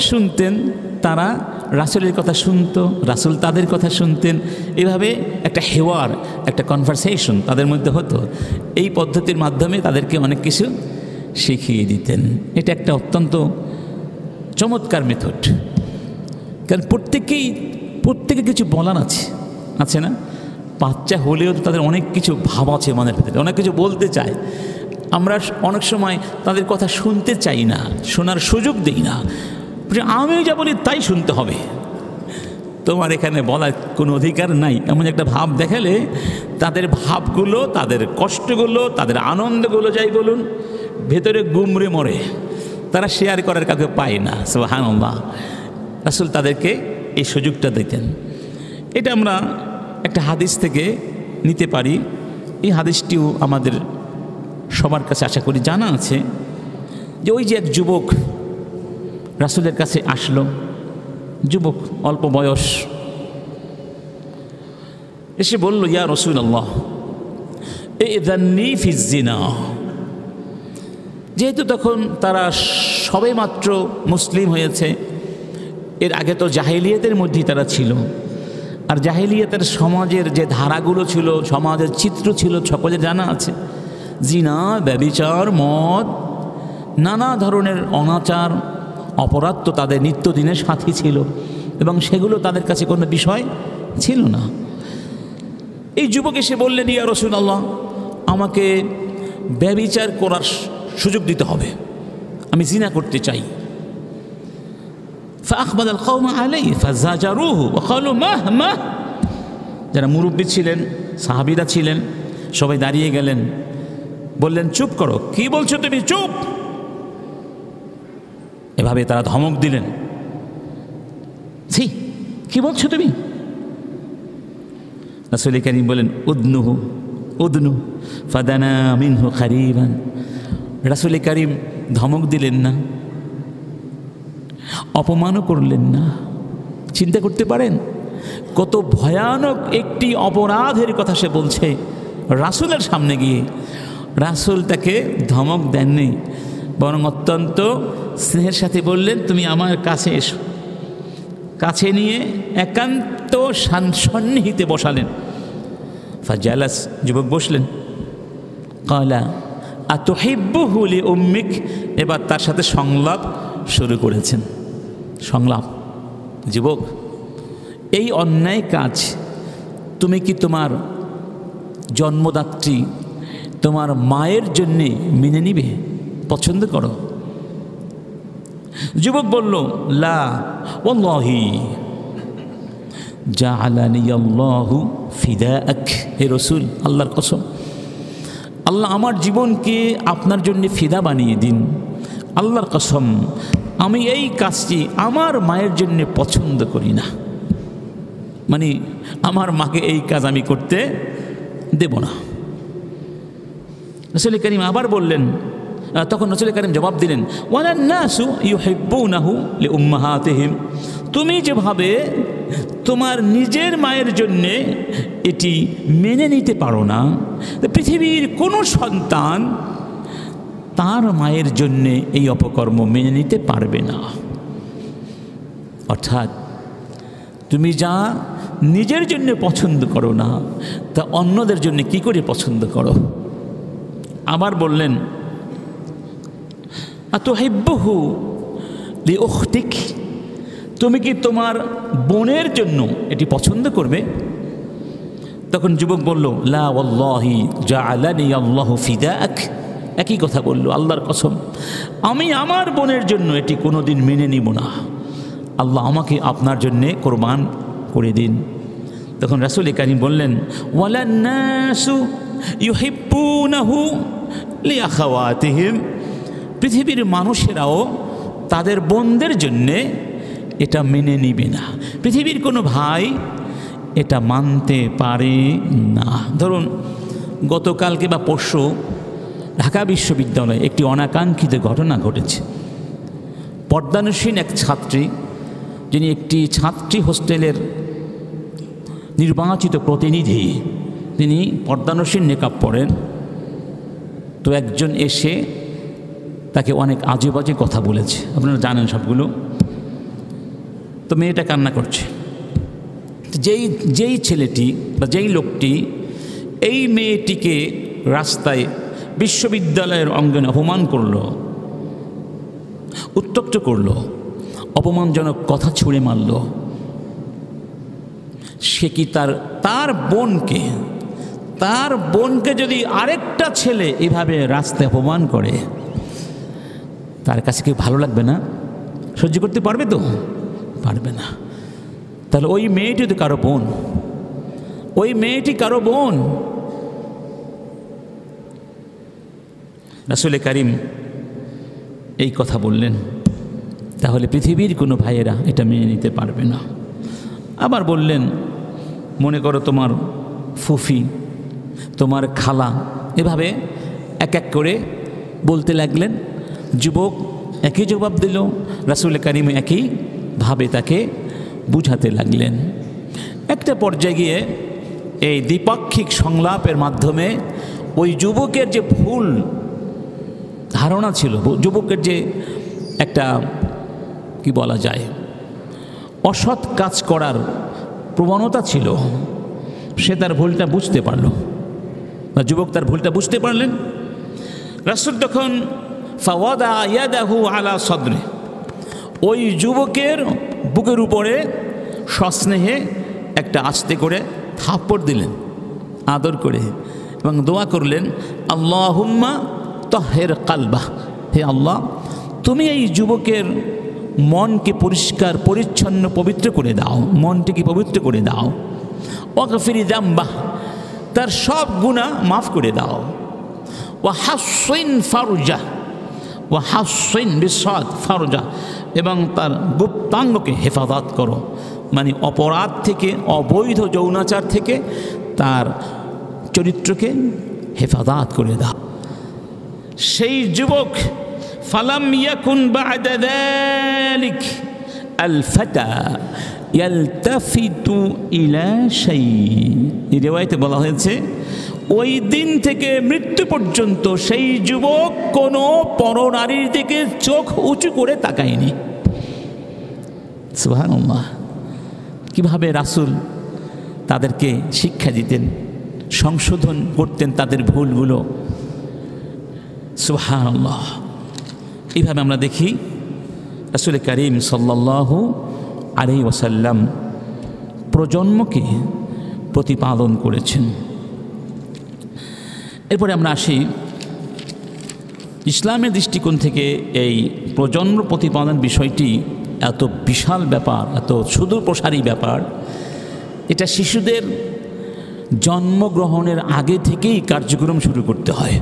শুনতেন, তারা রাসূলের কথা শুনতো, রাসূল তাদের কথা শুনতেন। এভাবে একটা হেওয়ার, একটা কনভারসেশন তাদের মধ্যে হতো। এই পদ্ধতির মাধ্যমে তাদেরকে অনেক কিছু শিখিয়ে দিতেন। এটা একটা অত্যন্ত চমৎকার মেথড, কারণ প্রত্যেকে কিছু বলার আছে, আছে না? বাচ্চা হলেও তো তাদের অনেক কিছু ভাব আছে মনের ভেতরে, অনেক কিছু বলতে চায়। আমরা অনেক সময় তাদের কথা শুনতে চাই না, শোনার সুযোগ দিই না। আমি যা বলি তাই শুনতে হবে, তোমার এখানে বলার কোনো অধিকার নাই, এমন একটা ভাব দেখালে তাদের ভাবগুলো, তাদের কষ্টগুলো, তাদের আনন্দগুলো যাই বলুন ভেতরে গুমড়ে মরে, তারা শেয়ার করার কাউকে পায় না। সুবহানাল্লাহ। রাসূল তাদেরকে এই সুযোগটা দিতেন। এটা আমরা একটা হাদিস থেকে নিতে পারি। এই হাদিসটিও আমাদের সবার কাছে আশা করি জানা আছে, যে ওই যে এক যুবক রাসূলের কাছে আসলো, যুবক অল্প বয়স, এসে বলল, ইয়া রাসূলুল্লাহ ইযান্নি ফি যিনা। যেহেতু তখন তারা সবে মাত্র মুসলিম হয়েছে, এর আগে তো জাহেলিয়াতের মধ্যেই তারা ছিল, আর জাহেলিয়াতের সমাজের যে ধারাগুলো ছিল, সমাজের চিত্র ছিল সকলের জানা আছে। জিনা, ব্যভিচার, মদ, নানা ধরনের অনাচার, অপরাধ তো তাদের নিত্যদিনের সাথী ছিল, এবং সেগুলো তাদের কাছে কোনো বিষয় ছিল না। এই যুবক এসে বললেন, ইয়া রাসূলুল্লাহ আমাকে ব্যভিচার করার সুযোগ দিতে হবে, আমি জিনা করতে চাই। فأقبل القوم عليه فزجروه وقالوا مه مه। যারা মুরব্বী ছিলেন, সাহাবীরা ছিলেন, সবাই দাঁড়িয়ে গেলেন, বললেন চুপ করো, কি বলছো তুমি, চুপ। এভাবে তারা ধমক দিলেন, ছি কি বলছো তুমি। রাসূল কারীম বলেন, উদনুহু উদনু ফাদানা মিনহু কারীবান। রাসূল কারীম ধমক দিলেন না, অপমানও করলেন না। চিন্তা করতে পারেন কত ভয়ানক একটি অপরাধের কথা সে বলছে রাসূলের সামনে গিয়ে। রাসূল তাকে ধমক দেননি, বরং অত্যন্ত স্নেহের সাথে বললেন, তুমি আমার কাছে এসো। কাছে নিয়ে একান্ত সন্নিহিতে বসালেন। ফাজালাস, যুবক বসলেন। ক্বালা আতুহিব্বুহু লিউম্মিক। এবার তার সাথে সংলাপ শুরু করেছেন। সংলাপ, যুবক এই অন্যায় কাজ তুমি কি তোমার জন্মদাত্রী, তোমার মায়ের জন্যে মেনে নিবে, পছন্দ করো? যুবক বলল, লা ওয়াল্লাহি জাআলানি আল্লাহু ফিদাআক। হে রাসূল, আল্লাহর কসম, আল্লাহ আমার জীবনকে আপনার জন্য ফিদা বানিয়ে দিন। আল্লাহর কসম, আমি এই কাজটি আমার মায়ের জন্য পছন্দ করি না, মানে আমার মাকে এই কাজ আমি করতে দেব না। রাসূল কারীম আবার বললেন, তখন রাসূল কারীম জবাব দিলেন, ওয়ালান নাসু ইউহিব্বুনাহু লিউম্মাহাতিহিম। তুমি যেভাবে তোমার নিজের মায়ের জন্যে এটি মেনে নিতে পারো না, পৃথিবীর কোনো সন্তান তার মায়ের জন্যে এই অপকর্ম মেনে নিতে পারবে না। অর্থাৎ তুমি যা নিজের জন্য পছন্দ করো না, তা অন্যদের জন্য কি করে পছন্দ করো। আবার বললেন, আতুহিব্বুহু লিউখতিক। তুমি কি তোমার বোনের জন্য এটি পছন্দ করবে? তখন যুবক বলল, লা ওয়াল্লাহি জাআলানি আল্লাহু ফিদাআক। একই কথা বলল, আল্লাহর কসম, আমি আমার বোনের জন্য এটি কোনোদিন মেনে নিব না। আল্লাহ আমাকে আপনার জন্যে কোরবান করে দিন। তখন রাসূল কারীম বললেন, ওয়ালান নাসু ইউহিব্বুনাহু লিআখাওয়াতিহিম। পৃথিবীর মানুষেরাও তাদের বোনদের জন্যে এটা মেনে নিবে না। পৃথিবীর কোনো ভাই এটা মানতে পারে না। ধরুন গতকালকে বা পরশু ঢাকা বিশ্ববিদ্যালয়ে একটি অনাকাঙ্ক্ষিত ঘটনা ঘটেছে। পর্দানুসীন এক ছাত্রী, যিনি একটি ছাত্রী হোস্টেলের নির্বাচিত প্রতিনিধি, তিনি পর্দানুসীন নেকাব পড়েন। তো একজন এসে তাকে অনেক আজে বাজে কথা বলেছে, আপনারা জানেন সবগুলো। তো মেয়েটা কান্না করছে। যেই ছেলেটি বা যেই লোকটি এই মেয়েটিকে রাস্তায় বিশ্ববিদ্যালয়ের অঙ্গনে অপমান করল, উত্ত্যক্ত করল, অপমানজনক কথা ছুঁড়ে মারল, সে কি তার বোনকে যদি আরেকটা ছেলে এভাবে রাস্তায় অপমান করে, তার কাছে কি ভালো লাগবে না? সহ্য করতে পারবে তো? পারবে না। তাহলে ওই মেয়েটি তো কারো বোন, ওই মেয়েটি কারো বোন। রাসূল কারীম এই কথা বললেন। তাহলে পৃথিবীর কোনো ভাইয়েরা এটা মেনে নিতে পারবে না। আবার বললেন, মনে করো তোমার ফুফি, তোমার খালা, এভাবে এক এক করে বলতে লাগলেন। যুবক একই জবাব দিল, রাসূল কারীম একইভাবে তাকে বুঝাতে লাগলেন। একটা পর্যায়ে গিয়ে এই দ্বিপাক্ষিক সংলাপের মাধ্যমে ওই যুবকের যে ভুল ধারণা ছিল, যুবকের যে একটা কি বলা যায় অসৎ কাজ করার প্রবণতা ছিল, সে তার ভুলটা বুঝতে পারল, বা যুবক তার ভুলটা বুঝতে পারলেন। রাসূল তখন ফাওয়াদা ইয়াদাহু আলা সদরি, ওই যুবকের বুকের উপরে সস্নেহে একটা আস্তে করে থাপ্পড় দিলেন, আদর করে, এবং দোয়া করলেন, আল্লাহুম্মা তাহহির কালবাহ, হে আল্লাহ তুমি এই যুবকের মনকে পরিষ্কার পরিচ্ছন্ন পবিত্র করে দাও, মনটিকে পবিত্র করে দাও। ওয়াগফিরি যামবাহ, তার সব গুনাহ মাফ করে দাও। ওয়া হাসসিন ফারজাহ, ওয়া হাসসিন বিসাদ ফারজাহ, এবং তার গুপ্তাঙ্গকে হেফাজত করো, মানে অপরাধ থেকে, অবৈধ যৌনাচার থেকে তার চরিত্রকে হেফাজত করে দাও। সেই যুবক ফালাম ইয়াকুন বা'দা যালিক আল ফাতা ইয়ালতাফিতু ইলা শাই, এই রিওয়ায়াতে বলা হয়েছে ওই দিন থেকে মৃত্যু পর্যন্ত সেই যুবক কোনো পরনারীর দিকে চোখ উঁচু করে তাকায়নি। সুবহানাল্লাহ। কিভাবে রাসূল তাদেরকে শিক্ষা দিতেন, সংশোধন করতেন তাদের ভুলগুলো। সুবহানাল্লাহ। এইভাবে আমরা দেখি রাসূল কারীম সাল্লাল্লাহু আলাইহি ওয়াসাল্লাম প্রজন্মকে প্রতিপালন করেছেন। এরপরে আমরা আসি ইসলামের দৃষ্টিকোণ থেকে এই প্রজন্ম প্রতিপালন বিষয়টি এত বিশাল ব্যাপার, এত সুদূর প্রসারী ব্যাপার, এটা শিশুদের জন্মগ্রহণের আগে থেকেই কার্যক্রম শুরু করতে হয়।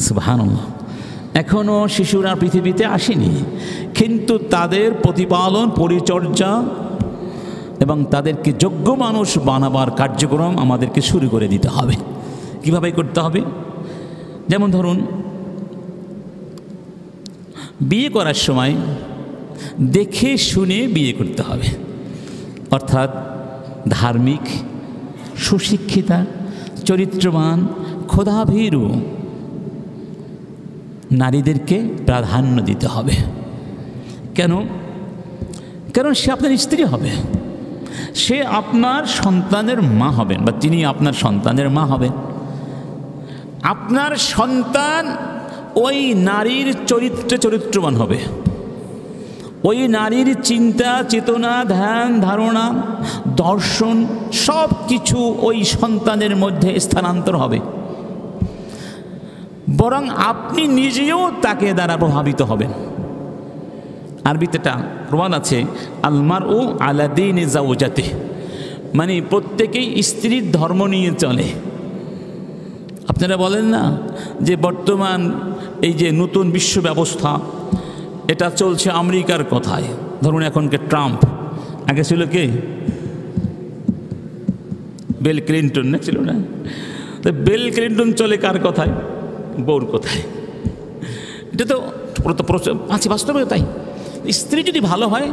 সুবহানাল্লাহ। এখনও শিশুরা পৃথিবীতে আসেনি, কিন্তু তাদের প্রতিপালন, পরিচর্যা এবং তাদেরকে যোগ্য মানুষ বানাবার কার্যক্রম আমাদেরকে শুরু করে দিতে হবে। কীভাবে করতে হবে? যেমন ধরুন, বিয়ে করার সময় দেখে শুনে বিয়ে করতে হবে, অর্থাৎ ধার্মিক, সুশিক্ষিতা, চরিত্রবান, খোদাভীরু নারীদেরকে প্রাধান্য দিতে হবে। কেন? কারণ সে আপনার স্ত্রী হবে, সে আপনার সন্তানের মা হবেন, বা তিনি আপনার সন্তানের মা হবেন। আপনার সন্তান ওই নারীর চরিত্রবান হবে, ওই নারীর চিন্তা, চেতনা, ধ্যান, ধারণা, দর্শন সব কিছু ওই সন্তানের মধ্যে স্থানান্তর হবে। বরং আপনি নিজেও তাকে দ্বারা প্রভাবিত হবেন। আরবিতে একটা প্রবাদ আছে, আলমারউ আলা দীনি যাওজাতিহি, মানে প্রত্যেকেই স্ত্রীর ধর্ম নিয়ে চলে। আপনারা বলেন না যে বর্তমান এই যে নতুন বিশ্ব ব্যবস্থা, এটা চলছে আমেরিকার কথায়। ধরুন এখনকে ট্রাম্প, আগে ছিল কে? বিল ক্লিন্টন, না ছিল না? তো বিল ক্লিন্টন চলে কার কথায়? বউর কথায়। এটা তো আছে, বাস্তবে তাই। স্ত্রী যদি ভালো হয়,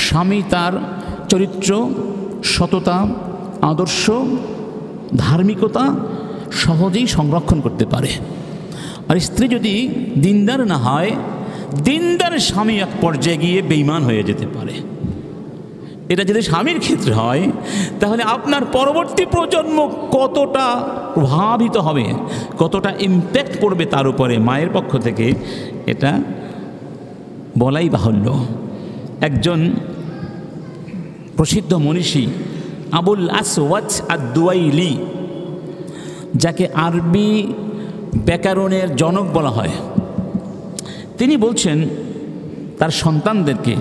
স্বামী তার চরিত্র, সততা, আদর্শ, ধার্মিকতা সহজেই সংরক্ষণ করতে পারে। আর স্ত্রী যদি দিনদার না হয়, দিনদার স্বামী এক পর্যায়ে গিয়ে বেঈমান হয়ে যেতে পারে। এটা যদি স্বামীর ক্ষেত্রে হয়, তাহলে আপনার পরবর্তী প্রজন্ম কতটা প্রভাবিত হবে, কতটা ইম্প্যাক্ট পড়বে তার উপরে মায়ের পক্ষ থেকে, এটা বলাই বাহুল্য। একজন প্রসিদ্ধ মনীষী আবুল আসওয়াদ আদ-দুয়াইলি, যাকে আরবি ব্যাকরণের জনক বলা হয়, তিনি বলছেন তার সন্তানদেরকে,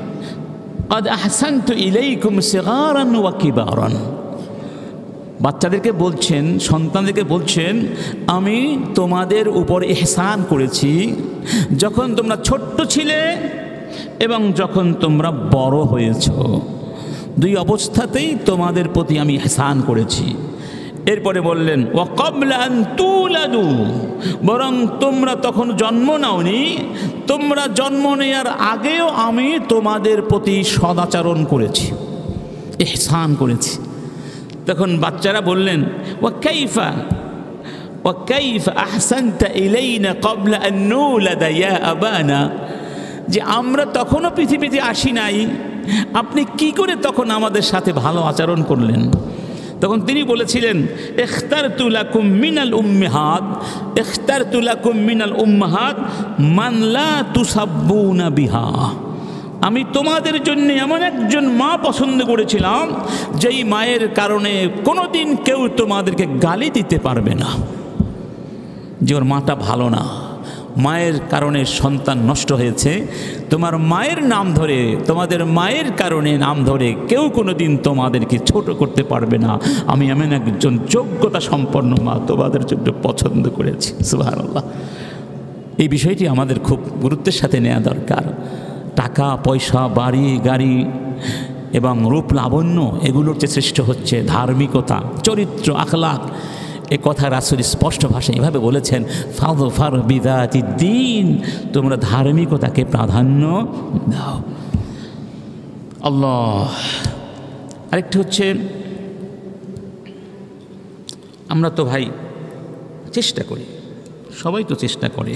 قد أحسنت إليكم صغارا وكبارا, বাচ্চাদেরকে বলছেন, সন্তানদেরকে বলছেন, আমি তোমাদের উপর ইহসান করেছি যখন তোমরা ছোট্ট ছিলে এবং যখন তোমরা বড় হয়েছ, দুই অবস্থাতেই তোমাদের প্রতি আমি ইহসান করেছি। এরপরে বললেন ওয়াকাবলা আন তুলাদু, বরং তোমরা তখন জন্ম নাওনি, তোমরা জন্ম নেওয়ার আগেও আমি তোমাদের প্রতি সদাচরণ করেছি, ইহসান করেছি। তখন বাচ্চারা বললেন ওয়া কাইফা আহসানতা ইলাইনা ক্বাবলা আন নুলাদা ইয়া আবানা, যে আমরা তখনও পৃথিবীতে আসি নাই, আপনি কি করে তখন আমাদের সাথে ভালো আচরণ করলেন? তখন তিনি বলেছিলেন ইখতারতু লাকুম মিনাল উম্মাহাত মান লা তুসাব্বুনা বিহা, আমি তোমাদের জন্য এমন একজন মা পছন্দ করেছিলাম যেই মায়ের কারণে কোনোদিন কেউ তোমাদেরকে গালি দিতে পারবে না, যে ওর মাটা ভালো না, মায়ের কারণে সন্তান নষ্ট হয়েছে, তোমার মায়ের নাম ধরে, তোমাদের মায়ের কারণে নাম ধরে কেউ কোনোদিন তোমাদেরকে ছোট করতে পারবে না, আমি এমন একজন যোগ্যতা সম্পন্ন মা তোমাদের জন্য পছন্দ করেছি। সুবহানাল্লাহ। এই বিষয়টি আমাদের খুব গুরুত্বের সাথে নেওয়া দরকার। টাকা পয়সা, বাড়ি গাড়ি এবং রূপ লাবণ্য, এগুলোর চেয়ে শ্রেষ্ঠ হচ্ছে ধার্মিকতা, চরিত্র, আখলাক। এ কথা রাসূল স্পষ্ট ভাষায় এভাবে বলেছেন, ফাযফার বিযাতিদ্দীন, তোমরা ধার্মিকতাকে প্রাধান্য দাও। আল্লাহ। আরেকটা হচ্ছে, আমরা তো ভাই চেষ্টা করি, সবাই তো চেষ্টা করে,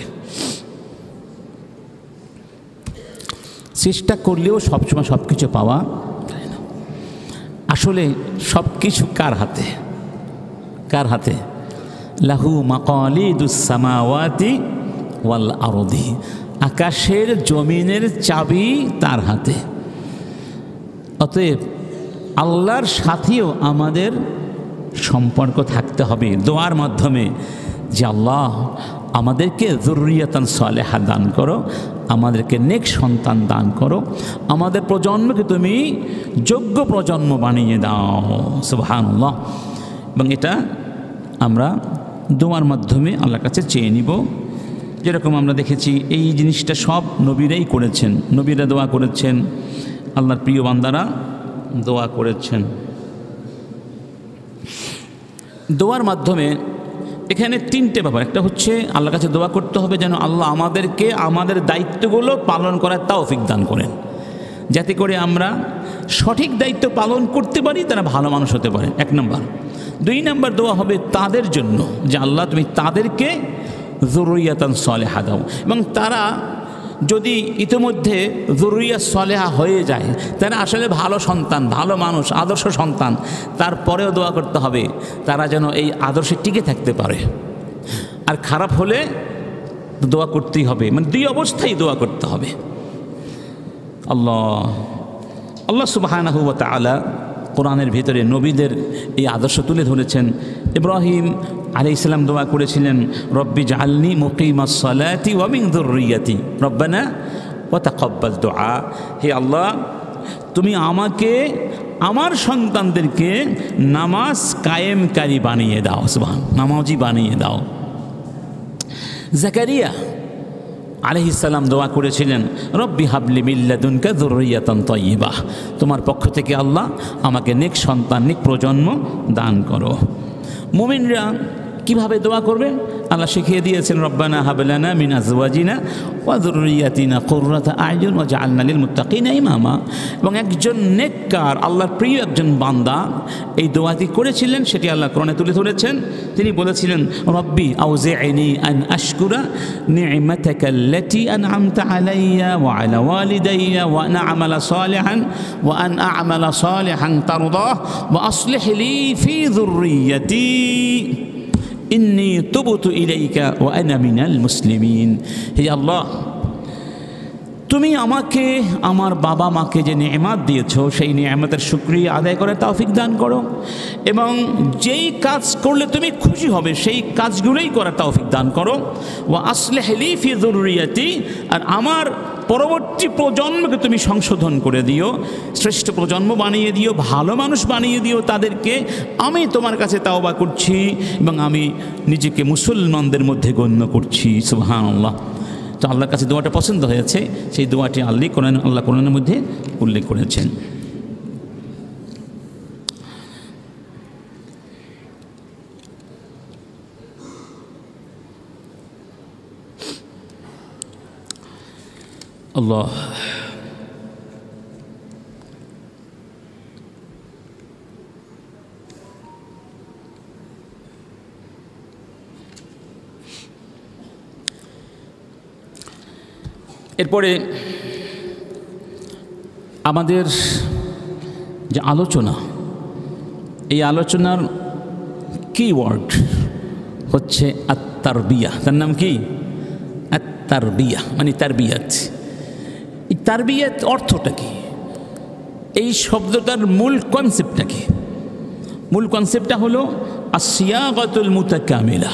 চেষ্টা করলেও সবসময় সব কিছু পাওয়া যায় না। আসলে সব কিছু কার হাতে? কার হাতে? লাহু মাকালিদুস সামাওয়াতি ওয়াল আরদি, আকাশের জমিনের চাবি তার হাতে। অতএব আল্লাহর সাথেও আমাদের সম্পর্ক থাকতে হবে দোয়ার মাধ্যমে, যে আল্লাহ আমাদেরকে যুররিয়াতান সালেহা দান করো, আমাদেরকে নেক সন্তান দান করো, আমাদের প্রজন্মকে তুমি যোগ্য প্রজন্ম বানিয়ে দাও। সুবহানাল্লাহ। এবং এটা আমরা দোয়ার মাধ্যমে আল্লাহর কাছে চেয়ে নিব। যেরকম আমরা দেখেছি এই জিনিসটা সব নবীরাই করেছেন, নবীরা দোয়া করেছেন, আল্লাহর প্রিয় বান্দারা দোয়া করেছেন। দোয়ার মাধ্যমে এখানে তিনটে ব্যাপার। একটা হচ্ছে আল্লাহর কাছে দোয়া করতে হবে যেন আল্লাহ আমাদেরকে আমাদের দায়িত্বগুলো পালন করার তৌফিক দান করেন, যাতে করে আমরা সঠিক দায়িত্ব পালন করতে পারি, তারা ভালো মানুষ হতে পারে, এক নম্বর। দুই নম্বর দোয়া হবে তাদের জন্য, যে আল্লাহ তুমি তাদেরকে যুররিয়াতান সালেহা দাও, এবং তারা যদি ইতিমধ্যে যুররিয়াত সালেহা হয়ে যায়, তারা আসলে ভালো সন্তান, ভালো মানুষ, আদর্শ সন্তান, তারপরেও দোয়া করতে হবে তারা যেন এই আদর্শে টিকে থাকতে পারে। আর খারাপ হলে দোয়া করতেই হবে, মানে দুই অবস্থায় দোয়া করতে হবে। আল্লাহ সুবহানাহু ওয়া তাআলা কোরআনের ভিতরে নবীদের এই আদর্শ তুলে ধরেছেন। ইব্রাহিম আলাইহিস সালাম দোয়া করেছিলেন, রব্বি জাআলনি মুকিমাস সালাতি ওয়া মিন যুররিয়াতি রব্বানা ওয়া তাকাব্বাল দুআ, হে আল্লাহ তুমি আমাকে, আমার সন্তানদেরকে নামাজ কায়েমকারী বানিয়ে দাও, সুবহান, নামাজি বানিয়ে দাও। জাকারিয়া আলাইহিস সালাম দোয়া করেছিলেন, রব্বি হাবলি মিন লাদুনকা যুররিয়াতান তাইয়্যিবাহ, তোমার পক্ষ থেকে আল্লাহ আমাকে নেক সন্তান, নেক প্রজন্ম দান করো। মুমিনরা কিভাবে দোয়া করবে আল্লাহ শিখিয়ে দিয়েছেন, রব্বানা হাব লানা মিন আজওয়াজিনা ওয়া যুররিয়াতিনা কুররাতা আ'য়ুন ওয়াজআলনা লিল মুত্তাকিনা ইমামা। এবং একজন নেককার, আল্লাহর প্রিয় একজন বান্দা এই দোয়াটি করেছিলেন, সেটি আল্লাহ কোরআনে তুলে ধরেছেন। তিনি বলেছিলেন, রব্বি আউজি'নি আন আশকুরা নি'মাতাকাল্লাতী আন'আমতা আলাইয়া ওয়া আলা ওয়ালিদাইয়া ওয়া আন আ'মালা সালিহান তারদাহ ওয়া আসলিহ লি ফি যুররিয়াতি ইন্নী তুবতু ইলাইকা ওয়া আনা মিনাল মুসলিমিন। হে আল্লাহ, তুমি আমাকে আমার বাবা মাকে যে নেয়ামত দিয়েছো সেই নেয়ামতের শুকরিয়া আদায় করে তৌফিক দান করো, এবং যেই কাজ করলে তুমি খুশি হবে সেই কাজগুলোই করার তৌফিক দান করো। ওয়া আসলিহ লি ফি যুররিয়াতি, আর আমার পরবর্তী প্রজন্মকে তুমি সংশোধন করে দিও, শ্রেষ্ঠ প্রজন্ম বানিয়ে দিও, ভালো মানুষ বানিয়ে দিও তাদেরকে। আমি তোমার কাছে তাওবা করছি এবং আমি নিজেকে মুসলমানদের মধ্যে গণ্য করছি। সুবহানাল্লাহ। তো আল্লাহর কাছে দোয়াটা পছন্দ হয়েছে, সেই দোয়াটি আল্লাহ কোরআনের মধ্যে উল্লেখ করেছেন। আল্লাহ এরপরে আমাদের যে আলোচনা, এই আলোচনার কিওয়ার্ড হচ্ছে আত-তারবিয়া। তার নাম কি? আত-তারবিয়া, মানে তারবিয়াত। এই তারবিয়াত অর্থটা কি? এই শব্দটার মূল কনসেপ্টটা কি? মূল কনসেপ্টটা হলো আসিয়াগাতুল মুতাকামিলা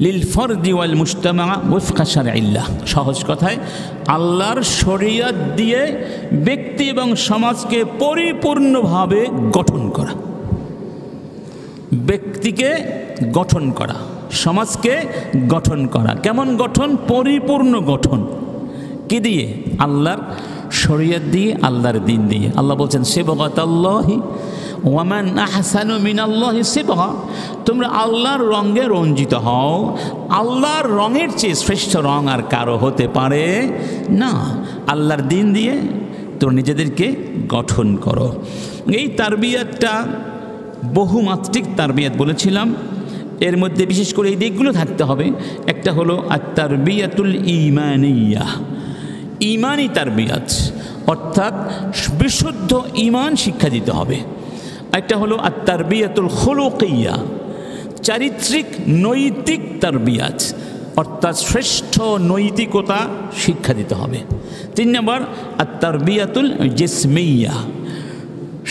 লিল ফরদি ওয়াল মুজতামা ওয়ফকা শারঈল্লাহ। সহজ কথায় আল্লাহর শরীয়ত দিয়ে ব্যক্তি এবং সমাজকে পরিপূর্ণভাবে গঠন করা, ব্যক্তিকে গঠন করা, সমাজকে গঠন করা। কেমন গঠন? পরিপূর্ণ গঠন। কি দিয়ে? আল্লাহর শরীয়ত দিয়ে, আল্লাহর দিন দিয়ে। আল্লাহ বলছেন সিবগাতাল্লাহি ওয়া মান আহসানু মিনাল্লাহি সিবগা, তোমরা আল্লাহর রঙে রঞ্জিত হও, আল্লাহর রঙের চেয়ে শ্রেষ্ঠ রং আর কারো হতে পারে না। আল্লাহর দিন দিয়ে তোমরা নিজেদেরকে গঠন করো। এই তারবিয়াতটা বহুমাত্রিক তারবিয়াত বলেছিলাম। এর মধ্যে বিশেষ করে এই দিকগুলো থাকতে হবে। একটা হলো আত-তারবিয়াতুল ঈমানিয়া, ঈমানি তারবিয়াত, অর্থাৎ বিশুদ্ধ ঈমান শিক্ষা দিতে হবে। একটা হলো আত-তারবিয়াতুল খুলুকিয়া, চারিত্রিক নৈতিক তারবিয়াত, অর্থাৎ শ্রেষ্ঠ নৈতিকতা শিক্ষা দিতে হবে। 3 নম্বর আত-তারবিয়াতুল জিসমিয়া,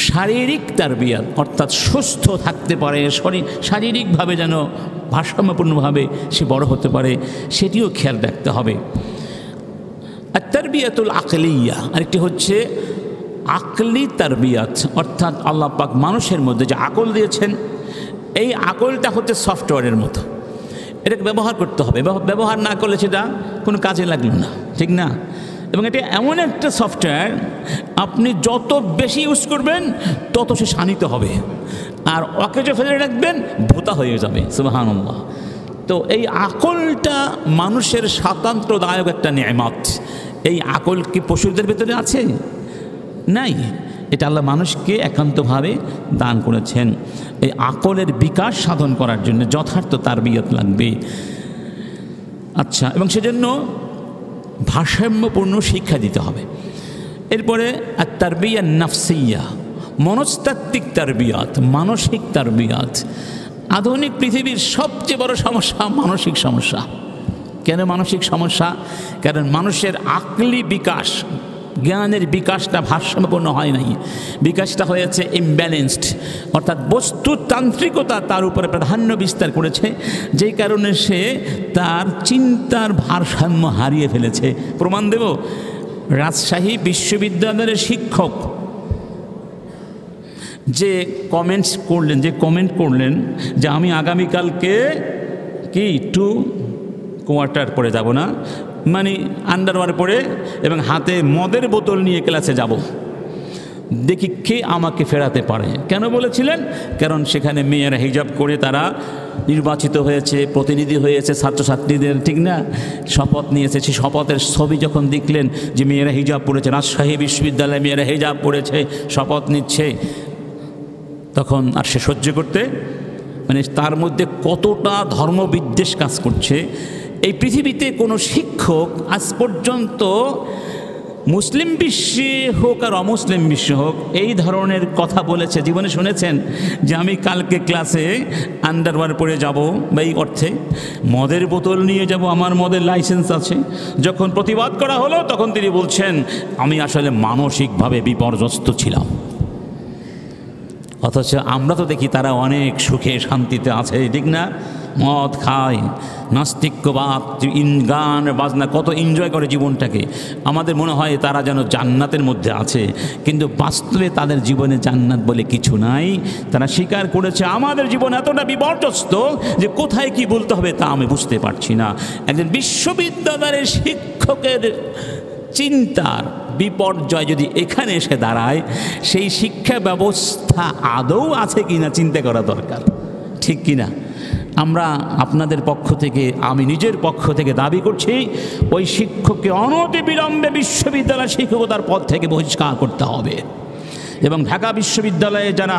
শারীরিক তারবিয়াত, অর্থাৎ সুস্থ থাকতে পারে, শারীরিকভাবে যেন ভারসাম্যপূর্ণভাবে সে বড় হতে পারে, সেটিও খেয়াল রাখতে হবে। আত-তারবিয়াতুল আকলিয়া, আরেকটি হচ্ছে আকলি তারবিয়াত, অর্থাৎ আল্লাহ পাক মানুষের মধ্যে যে আকল দিয়েছেন, এই আকলটা হচ্ছে সফটওয়্যারের মতো, এটাকে ব্যবহার করতে হবে। ব্যবহার না করলে সেটা কোনো কাজে লাগলো না, ঠিক না? এবং এটা এমন একটা সফটওয়্যার, আপনি যত বেশি ইউজ করবেন তত সে শানিত হবে, আর অকেজো ফেলে রাখবেন ভোতা হয়ে যাবে। সুবহানাল্লাহ। তো এই আকলটা মানুষের স্বাতন্ত্র্যদায়ক একটা নেয়ামত। এই আকল কি পশুদের ভেতরে আছে? নাই, এটা আল্লাহ মানুষকে একান্তভাবে দান করেছেন। এই আকলের বিকাশ সাধন করার জন্য যথার্থ তারবিয়ত লাগবে। আচ্ছা, এবং সেজন্য ভারসাম্যপূর্ণ শিক্ষা দিতে হবে। এরপরে আত-তারবিয়া নাফসিয়া, মনস্তাত্ত্বিক তারবিয়াত, মানসিক তারবিয়াত। আধুনিক পৃথিবীর সবচেয়ে বড় সমস্যা মানসিক সমস্যা। কেন মানসিক সমস্যা? কারণ মানুষের আকলি বিকাশ, জ্ঞানের বিকাশটা ভারসাম্যপূর্ণ হয় নাই, বিকাশটা হয়েছে ইমব্যালেন্সড, অর্থাৎ বস্তুতান্ত্রিকতা তার উপরে প্রাধান্য বিস্তার করেছে, যেই কারণে সে তার চিন্তার ভারসাম্য হারিয়ে ফেলেছে। প্রমাণ দেব, রাজশাহী বিশ্ববিদ্যালয়ের শিক্ষক যে কমেন্ট করলেন যে আমি আগামীকালকে কি 2 কোয়ার্টার পরে যাব না, মানে আন্ডারওয়্যার পরে এবং হাতে মদের বোতল নিয়ে ক্লাসে যাব, দেখি কে আমাকে ফেরাতে পারে। কেন বলেছিলেন? কারণ সেখানে মেয়েরা হিজাব করে তারা নির্বাচিত হয়েছে, প্রতিনিধি হয়েছে ছাত্রছাত্রীদের, ঠিক না? শপথ নিয়েছে। সেই শপথের ছবি যখন দেখলেন যে মেয়েরা হিজাব পড়েছে, রাজশাহী বিশ্ববিদ্যালয়ে মেয়েরা হিজাব পড়েছে, শপথ নিচ্ছে, তখন আর সে সহ্য করতে, মানে তার মধ্যে কতটা ধর্মবিদ্বেষ কাজ করছে। এই পৃথিবীতে কোনো শিক্ষক আজ পর্যন্ত মুসলিম বিশ্বে হোক আর অমুসলিম বিশ্বে হোক এই ধরনের কথা বলেছে। জীবনে শুনেছেন যে আমি কালকে ক্লাসে আন্ডারওয়্যার পরে যাব, বা এই অর্থে মদের বোতল নিয়ে যাব, আমার মদের লাইসেন্স আছে। যখন প্রতিবাদ করা হলো তখন তিনি বলছেন আমি আসলে মানসিকভাবে বিপর্যস্ত ছিলাম। অথচ আমরা তো দেখি তারা অনেক সুখে শান্তিতে আছে, ঠিক না? মদ খায়, নাস্তিক্যবাদ, গান বাজনা, কত এনজয় করে জীবনটাকে। আমাদের মনে হয় তারা যেন জান্নাতের মধ্যে আছে, কিন্তু বাস্তবে তাদের জীবনে জান্নাত বলে কিছু নাই। তারা স্বীকার করেছে আমাদের জীবন এতটা বিপর্যস্ত যে কোথায় কি বলতে হবে তা আমি বুঝতে পারছি না। একজন বিশ্ববিদ্যালয়ের শিক্ষকের চিন্তার বিপর্যয় যদি এখানে এসে দাঁড়ায়, সেই শিক্ষা ব্যবস্থা আদৌ আছে কিনা চিন্তা করা দরকার, ঠিক কিনা? আমরা আপনাদের পক্ষ থেকে, আমি নিজের পক্ষ থেকে দাবি করছি ওই শিক্ষককে অনতিবিলম্বে বিশ্ববিদ্যালয় শিক্ষকতার পদ থেকে বহিষ্কার করতে হবে। এবং ঢাকা বিশ্ববিদ্যালয়ে যারা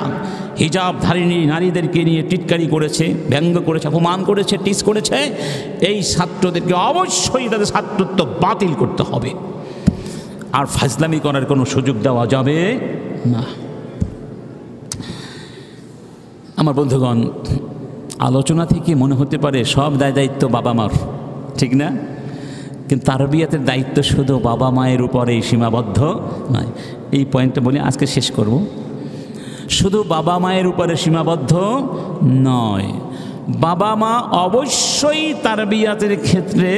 হিজাবধারিণী নারীদেরকে নিয়ে টিটকারি করেছে, ব্যঙ্গ করেছে, অপমান করেছে, টিস করেছে, এই ছাত্রদেরকে অবশ্যই তাদের ছাত্রত্ব বাতিল করতে হবে। আর ফাজলামি করার কোনো সুযোগ দেওয়া যাবে না। আমার বন্ধুগণ, আলোচনা থেকে মনে হতে পারে সব দায়িত্ব বাবা মার, ঠিক না? কিন্তু তারবিয়াতের দায়িত্ব শুধু বাবা মায়ের উপরেই সীমাবদ্ধ নয়। এই পয়েন্টটা বলে আজকে শেষ করব। শুধু বাবা মায়ের উপরে সীমাবদ্ধ নয়, বাবা মা অবশ্যই তারবিয়াতের ক্ষেত্রে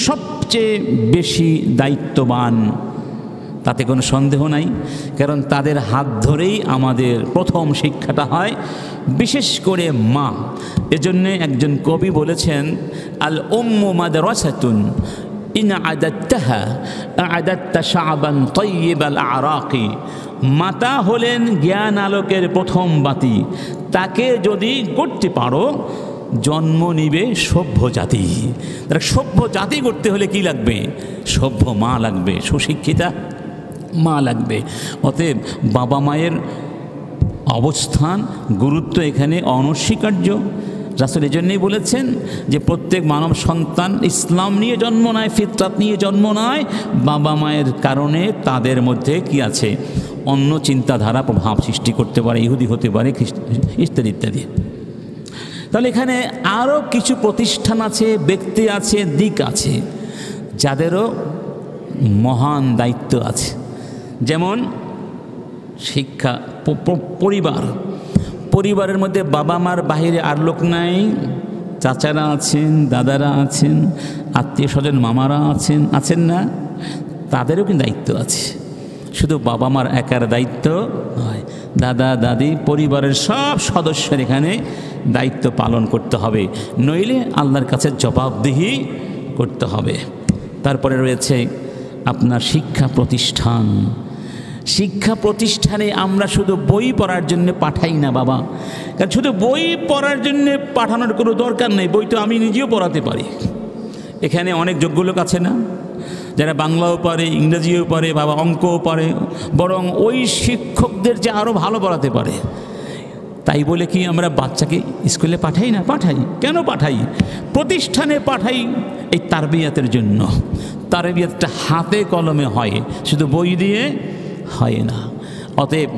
সবচেয়ে বেশি দায়িত্ববান, তাতে কোনো সন্দেহ নাই। কারণ তাদের হাত ধরেই আমাদের প্রথম শিক্ষাটা হয়, বিশেষ করে মা। এজন্যে একজন কবি বলেছেন, আল উম্মু মাদরাসাতুন ইন আদাত্তাহা আদাত্তা শাআবান তাইয়িবাল আরাকি। মাতা হলেন জ্ঞান আলোকের প্রথম বাতি, তাকে যদি করতে পারো জন্ম নিবে সভ্য জাতি। তারা সভ্য জাতি করতে হলে কি লাগবে? সভ্য মা লাগবে, সুশিক্ষিতা মা লাগবে। অতএব বাবা মায়ের অবস্থান, গুরুত্ব এখানে অনস্বীকার্য। রাসূল এজন্যই বলেছেন যে প্রত্যেক মানব সন্তান ইসলাম নিয়ে জন্ম নেয়, ফিতরাত নিয়ে জন্ম নেয়, বাবা মায়ের কারণে তাদের মধ্যে কি আছে? অন্য চিন্তাধারা প্রভাব সৃষ্টি করতে পারে, ইহুদি হতে পারে, ইত্যাদি ইত্যাদি। তাহলে এখানে আরও কিছু প্রতিষ্ঠান আছে, ব্যক্তি আছে, দিক আছে, যাদেরও মহান দায়িত্ব আছে। যেমন শিক্ষা, পরিবারের মধ্যে বাবা মার বাহিরে আর লোক নাই, চাচারা আছেন, দাদারা আছেন, আত্মীয় স্বজন মামারা আছেন না? তাদেরও কিন্তু দায়িত্ব আছে। শুধু বাবা মার একার দায়িত্ব নয়, দাদা দাদি, পরিবারের সব সদস্যের এখানে দায়িত্ব পালন করতে হবে, নইলে আল্লাহর কাছে জবাবদিহি করতে হবে। তারপরে রয়েছে আপনার শিক্ষা প্রতিষ্ঠান। শিক্ষা প্রতিষ্ঠানে আমরা শুধু বই পড়ার জন্য পাঠাই না বাবা, কারণ শুধু বই পড়ার জন্য পাঠানোর কোনো দরকার নেই। বই তো আমি নিজেও পড়াতে পারি। এখানে অনেক যোগ্য লোক আছে না, যারা বাংলাও পারে, ইংরেজিও পারে, বাবা অঙ্কও পারে, বরং ওই শিক্ষকদের যে আরও ভালো পড়াতে পারে। তাই বলে কি আমরা বাচ্চাকে স্কুলে পাঠাই না? পাঠাই। কেন পাঠাই? প্রতিষ্ঠানে পাঠাই এই তারবিয়াতের জন্য। তারবিয়াতটা হাতে কলমে হয়, শুধু বই দিয়ে হয় না। অতএব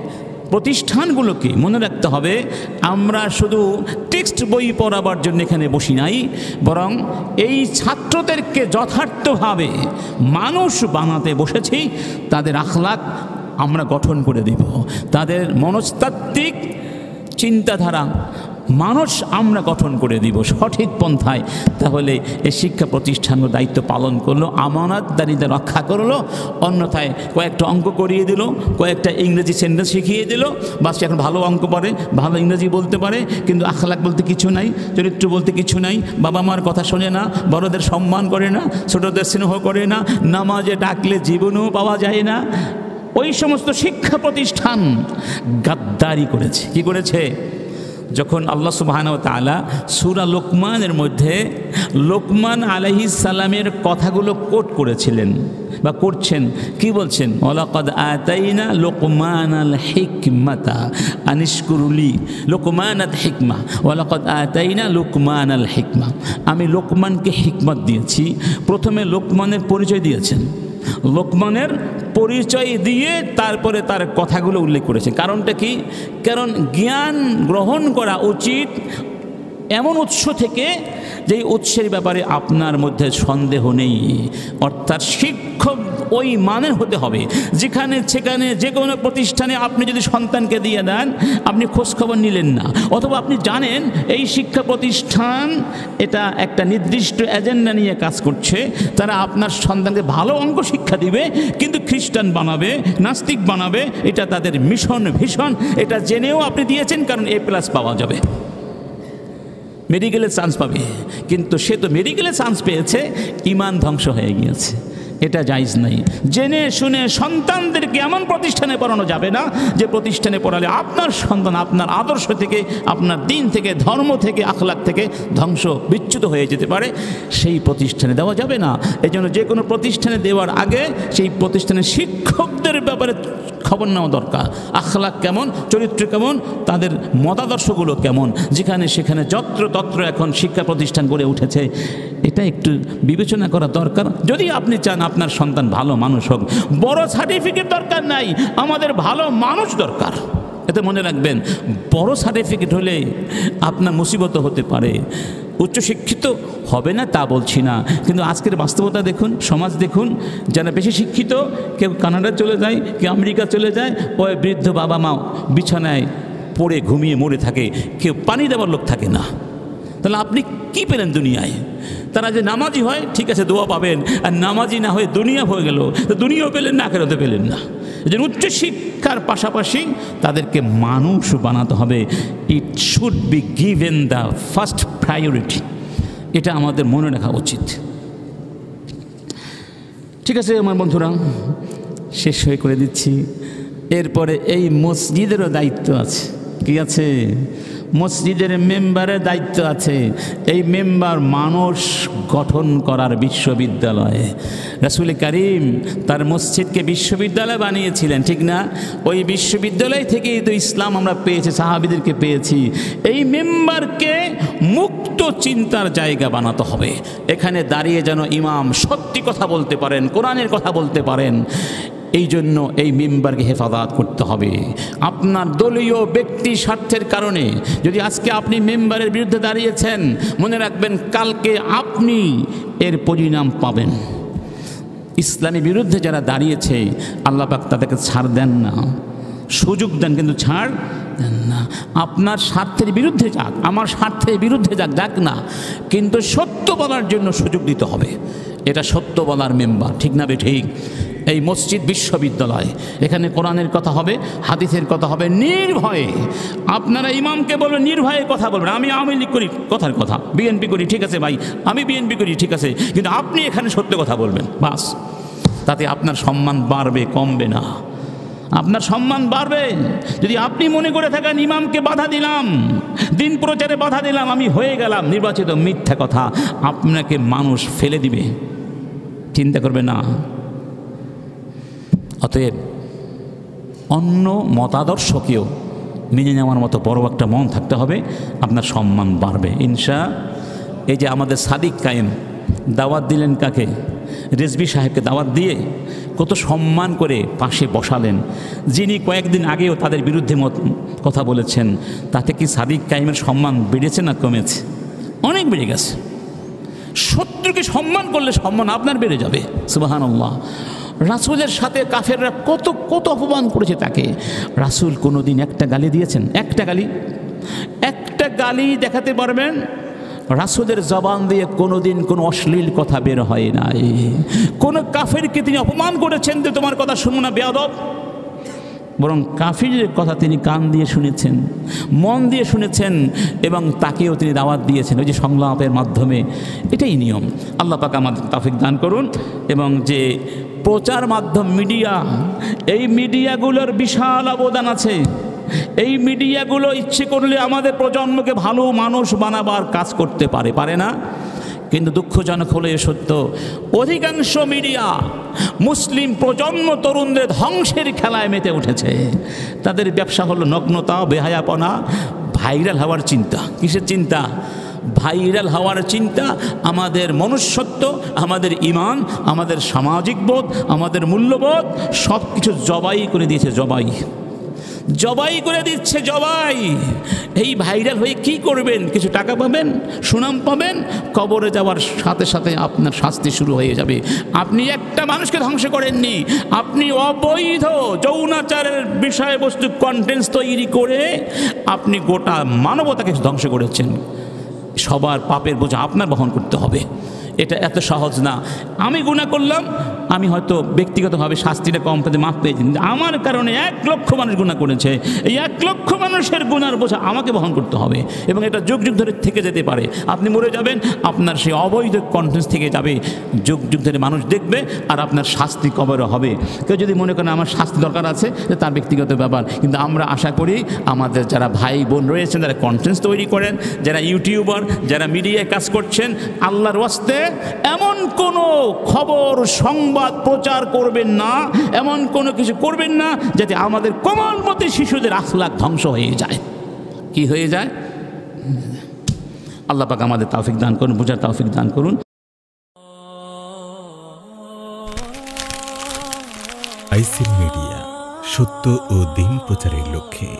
প্রতিষ্ঠানগুলোকে মনে রাখতে হবে, আমরা শুধু টেক্সট বই পড়াবার জন্য এখানে বসি নাই, বরং এই ছাত্রদেরকে যথার্থভাবে মানুষ বানাতে বসেছি। তাদের আখলাক আমরা গঠন করে দিব, তাদের মনস্তাত্ত্বিক চিন্তাধারা মানুষ আমরা গঠন করে দিব সঠিক পন্থায়। তাহলে এই শিক্ষা প্রতিষ্ঠানগুলো দায়িত্ব পালন করলো, আমানতদারিতা রক্ষা করলো। অন্যথায় কয়েকটা অঙ্ক করিয়ে দিল, কয়েকটা ইংরেজি সেন্টেন্স শিখিয়ে দিল, বাস এখন ভালো অঙ্ক পারে, ভালো ইংরেজি বলতে পারে, কিন্তু আখলাক বলতে কিছু নাই, চরিত্র বলতে কিছু নাই, বাবা মার কথা শোনে না, বড়দের সম্মান করে না, ছোটদের স্নেহ করে না, নামাজে ডাকলে জীবনেও পাওয়া যায় না। ওই সমস্ত শিক্ষা প্রতিষ্ঠান গাদ্দারি করেছে। কি করেছে? যখন আল্লাহ সুবহানাহু ওয়া তাআলা সূরা লোকমানের মধ্যে লোকমান আলাইহিস সালামের কথাগুলো কোট করেছিলেন বা করছেন, কি বলছেন? ওয়ালাকাদ আতাইনা লোকমানাল হিকমাতা আনিশকুরুলি। লোকমানাত হিকমা, ওয়ালাকাদ আতাইনা লোকমানাল হিকমা। আমি লোকমানকে হিকমত দিয়েছি। প্রথমে লোকমানের পরিচয় দিয়েছেন, লোকমানের পরিচয় দিয়ে তারপরে তার কথাগুলো উল্লেখ করেছে। কারণটা কি? কারণ জ্ঞান গ্রহণ করা উচিত এমন উৎস থেকে যেই উৎসের ব্যাপারে আপনার মধ্যে সন্দেহ নেই, অর্থাৎ শিক্ষক ওই মানের হতে হবে যেখানে সেখানে যে কোনো প্রতিষ্ঠানে আপনি যদি সন্তানকে দিয়ে দেন, আপনি খোঁজখবর নিলেন না, অথবা আপনি জানেন এই শিক্ষা প্রতিষ্ঠান এটা একটা নির্দিষ্ট এজেন্ডা নিয়ে কাজ করছে, তারা আপনার সন্তানকে ভালো অঙ্ক শিক্ষা দিবে কিন্তু খ্রিস্টান বানাবে, নাস্তিক বানাবে, এটা তাদের মিশন ভিশন, এটা জেনেও আপনি দিয়েছেন কারণ A+ পাওয়া যাবে, মেডিকেলে চান্স পাবে, কিন্তু সে তো মেডিকেলে চান্স পেয়েছে, ইমান ধ্বংস হয়ে গিয়েছে। এটা জায়েজ নাই। জেনে শুনে সন্তানদেরকে এমন প্রতিষ্ঠানে পড়ানো যাবে না যে প্রতিষ্ঠানে পড়ালে আপনার সন্তান আপনার আদর্শ থেকে, আপনার দিন থেকে, ধর্ম থেকে, আখলাক থেকে ধ্বংস বিচ্যুত হয়ে যেতে পারে, সেই প্রতিষ্ঠানে দেওয়া যাবে না। এই জন্য যে কোনো প্রতিষ্ঠানে দেওয়ার আগে সেই প্রতিষ্ঠানের শিক্ষকদের ব্যাপারে খবর নেওয়া দরকার। আখলাক কেমন, চরিত্র কেমন, তাদের মতাদর্শগুলো কেমন, যেখানে সেখানে যত্রতত্র এখন শিক্ষা প্রতিষ্ঠান গড়ে উঠেছে, এটা একটু বিবেচনা করা দরকার। যদি আপনি চান আপনার সন্তান ভালো মানুষ হোক, বড় সার্টিফিকেট দরকার নাই, আমাদের ভালো মানুষ দরকার। এতে মনে রাখবেন, বড় সার্টিফিকেট হলে আপনার মুসিবত হতে পারে। উচ্চশিক্ষিত হবে না তা বলছি না, কিন্তু আজকের বাস্তবতা দেখুন, সমাজ দেখুন, যারা বেশি শিক্ষিত কেউ কানাডা চলে যায়, কেউ আমেরিকা চলে যায়, ওই বৃদ্ধ বাবা মা বিছানায় পড়ে ঘুমিয়ে মরে থাকে, কেউ পানি দেওয়ার লোক থাকে না। তাহলে আপনি কি পেলেন দুনিয়ায়? তারা যে নামাজি হয় ঠিক আছে, দোয়া পাবেন, আর নামাজি না হয়ে দুনিয়া হয়ে গেল, তো দুনিয়াও পেলেন না, আখিরাতও পেলেন না। এই জন্য উচ্চশিক্ষার পাশাপাশি তাদেরকে মানুষ বানাতে হবে। It should be given the first priority, এটা আমাদের মনে রাখা উচিত। ঠিক আছে আমার বন্ধুরা, শেষ হয়ে করে দিচ্ছি। এরপরে এই মসজিদেরও দায়িত্ব আছে। কি আছে? মসজিদের মেম্বারের দায়িত্ব আছে। এই মেম্বার মানুষ গঠন করার বিশ্ববিদ্যালয়। রাসূল কারীম তার মসজিদকে বিশ্ববিদ্যালয় বানিয়েছিলেন, ঠিক না? ওই বিশ্ববিদ্যালয় থেকেই তো ইসলাম আমরা পেয়েছি, সাহাবীদেরকে পেয়েছি। এই মেম্বারকে মুক্ত চিন্তার জায়গা বানাতে হবে। এখানে দাঁড়িয়ে যেন ইমাম সত্যি কথা বলতে পারেন, কোরআনের কথা বলতে পারেন। এই জন্য এই মেম্বারকে হেফাজত করতে হবে। আপনার দলীয় ব্যক্তি স্বার্থের কারণে যদি আজকে আপনি মেম্বারের বিরুদ্ধে দাঁড়িয়েছেন, মনে রাখবেন কালকে আপনি এর পরিণাম পাবেন। ইসলামী বিরুদ্ধে যারা দাঁড়িয়েছে আল্লাহ পাক তাদেরকে ছাড় দেন না, সুযোগ দেন কিন্তু ছাড় দেন না। আপনার স্বার্থের বিরুদ্ধে যাক, আমার স্বার্থের বিরুদ্ধে যাক, যাক না, কিন্তু সত্য বলার জন্য সুযোগ দিতে হবে। এটা সত্য বলার মেম্বার, ঠিক না বে ঠিক? এই মসজিদ বিশ্ববিদ্যালয়, এখানে কোরআনের কথা হবে, হাদিসের কথা হবে, নির্ভয়ে। আপনারা ইমামকে বলবেন নির্ভয়ে কথা বলবেন। আমি আওয়ামী লীগ করি, কথার কথা, বিএনপি করি, ঠিক আছে ভাই, আমি বিএনপি করি, ঠিক আছে, কিন্তু আপনি এখানে সত্য কথা বলবেন, বাস। তাতে আপনার সম্মান বাড়বে, কমবে না। আপনার সম্মান বাড়বে। যদি আপনি মনে করে থাকেন ইমামকে বাধা দিলাম, দিন প্রচারে বাধা দিলাম, আমি হয়ে গেলাম নির্বাচিত, মিথ্যা কথা। আপনাকে মানুষ ফেলে দিবে, চিন্তা করবে না। অতএব অন্য মতাদর্শকেও মেনে নেওয়ার মতো বড় একটা মন থাকতে হবে, আপনার সম্মান বাড়বে এই যে আমাদের সাদিক কায়েম দাওয়াত দিলেন কাকে? রেজভী সাহেবকে দাওয়াত দিয়ে কত সম্মান করে পাশে বসালেন, যিনি কয়েকদিন আগেও তাদের বিরুদ্ধে কথা বলেছেন। তাতে কি সাদিক কায়েমের সম্মান বেড়েছে না কমেছে? অনেক বেড়ে গেছে। শত্রুকে সম্মান করলে সম্মান আপনার বেড়ে যাবে। সুবহানাল্লাহ। রাসূলের সাথে কাফেররা কত কত অপমান করেছে তাকে। রাসূল কোনোদিন একটা গালি দিয়েছেন? একটা গালি দেখাতে পারবেন? রাসূলের জবান দিয়ে কোনোদিন কোনো অশ্লীল কথা বের হয় নাই। কোন কাফেরকে তিনি অপমান করেছেন যে তোমার কথা শুনবো না বেয়াদব? বরং কাফিরের কথা তিনি কান দিয়ে শুনেছেন, মন দিয়ে শুনেছেন, এবং তাকেও তিনি দাওয়াত দিয়েছেন ওই যে সংলাপের মাধ্যমে। এটাই নিয়ম। আল্লাহ পাক আমাদের তৌফিক দান করুন। এবং যে প্রচার মাধ্যম মিডিয়া, এই মিডিয়াগুলোর বিশাল অবদান আছে। এই মিডিয়াগুলো ইচ্ছে করলে আমাদের প্রজন্মকে ভালো মানুষ বানাবার কাজ করতে পারে না? কিন্তু দুঃখজনক হলে সত্য, অধিকাংশ মিডিয়া মুসলিম প্রজন্ম তরুণদের ধ্বংসের খেলায় মেতে উঠেছে। তাদের ব্যবসা হলো নগ্নতা, বেহায়াপনা, ভাইরাল হওয়ার চিন্তা। কিসের চিন্তা? ভাইরাল হওয়ার চিন্তা আমাদের মনুষ্যত্ব, আমাদের ঈমান, আমাদের সামাজিক বোধ, আমাদের মূল্যবোধ সব কিছু জবাই করে দিয়েছে, জবাই করে দিচ্ছে, জবাই। এই ভাইরাল হয়ে কি করবেন? কিছু টাকা পাবেন, সুনাম পাবেন, কবরে যাওয়ার সাথে সাথে আপনার শাস্তি শুরু হয়ে যাবে। আপনি একটা মানুষকে ধ্বংস করেননি, আপনি অবৈধ যৌনাচারের বিষয়বস্তু কন্টেন্টস তৈরি করে আপনি গোটা মানবতাকে ধ্বংস করেছেন। সবার পাপের বোঝা আপনার বহন করতে হবে। এটা এত সহজ না। আমি গুনাহ করলাম, আমি হয়তো ব্যক্তিগতভাবে শাস্তিটা কম পেতে মাফ পেয়েছি, আমার কারণে 1 লক্ষ মানুষ গুনাহ করেছে, এই 1 লক্ষ মানুষের গুনার বোঝা আমাকে বহন করতে হবে এবং এটা যুগ যুগ ধরে থেকে যেতে পারে। আপনি মরে যাবেন, আপনার সেই অবৈধ কন্টেন্টস থেকে যাবে, যুগ যুগ ধরে মানুষ দেখবে, আর আপনার শাস্তি কবরে হবে। কেউ যদি মনে করেন আমার শাস্তি দরকার আছে, তার ব্যক্তিগত ব্যাপার, কিন্তু আমরা আশা করি আমাদের যারা ভাই বোন রয়েছেন, যারা কন্টেন্টস তৈরি করেন, যারা ইউটিউবার, যারা মিডিয়ায় কাজ করছেন, আল্লাহর ওয়াস্তে এমন কোনো খবর সংবাদ প্রচার করবেন না, এমন কোনো কিছু করবেন না যাতে আমাদের কোমলমতি শিশুদের আখলাক ধ্বংস হয়ে যায়। কি হয়ে যায়? আল্লাহ পাক আমাদের তৌফিক দান করুন, বুঝার তৌফিক দান করুন। আইসিল মিডিয়া, সত্য ও দিন প্রচারের লক্ষ্যে।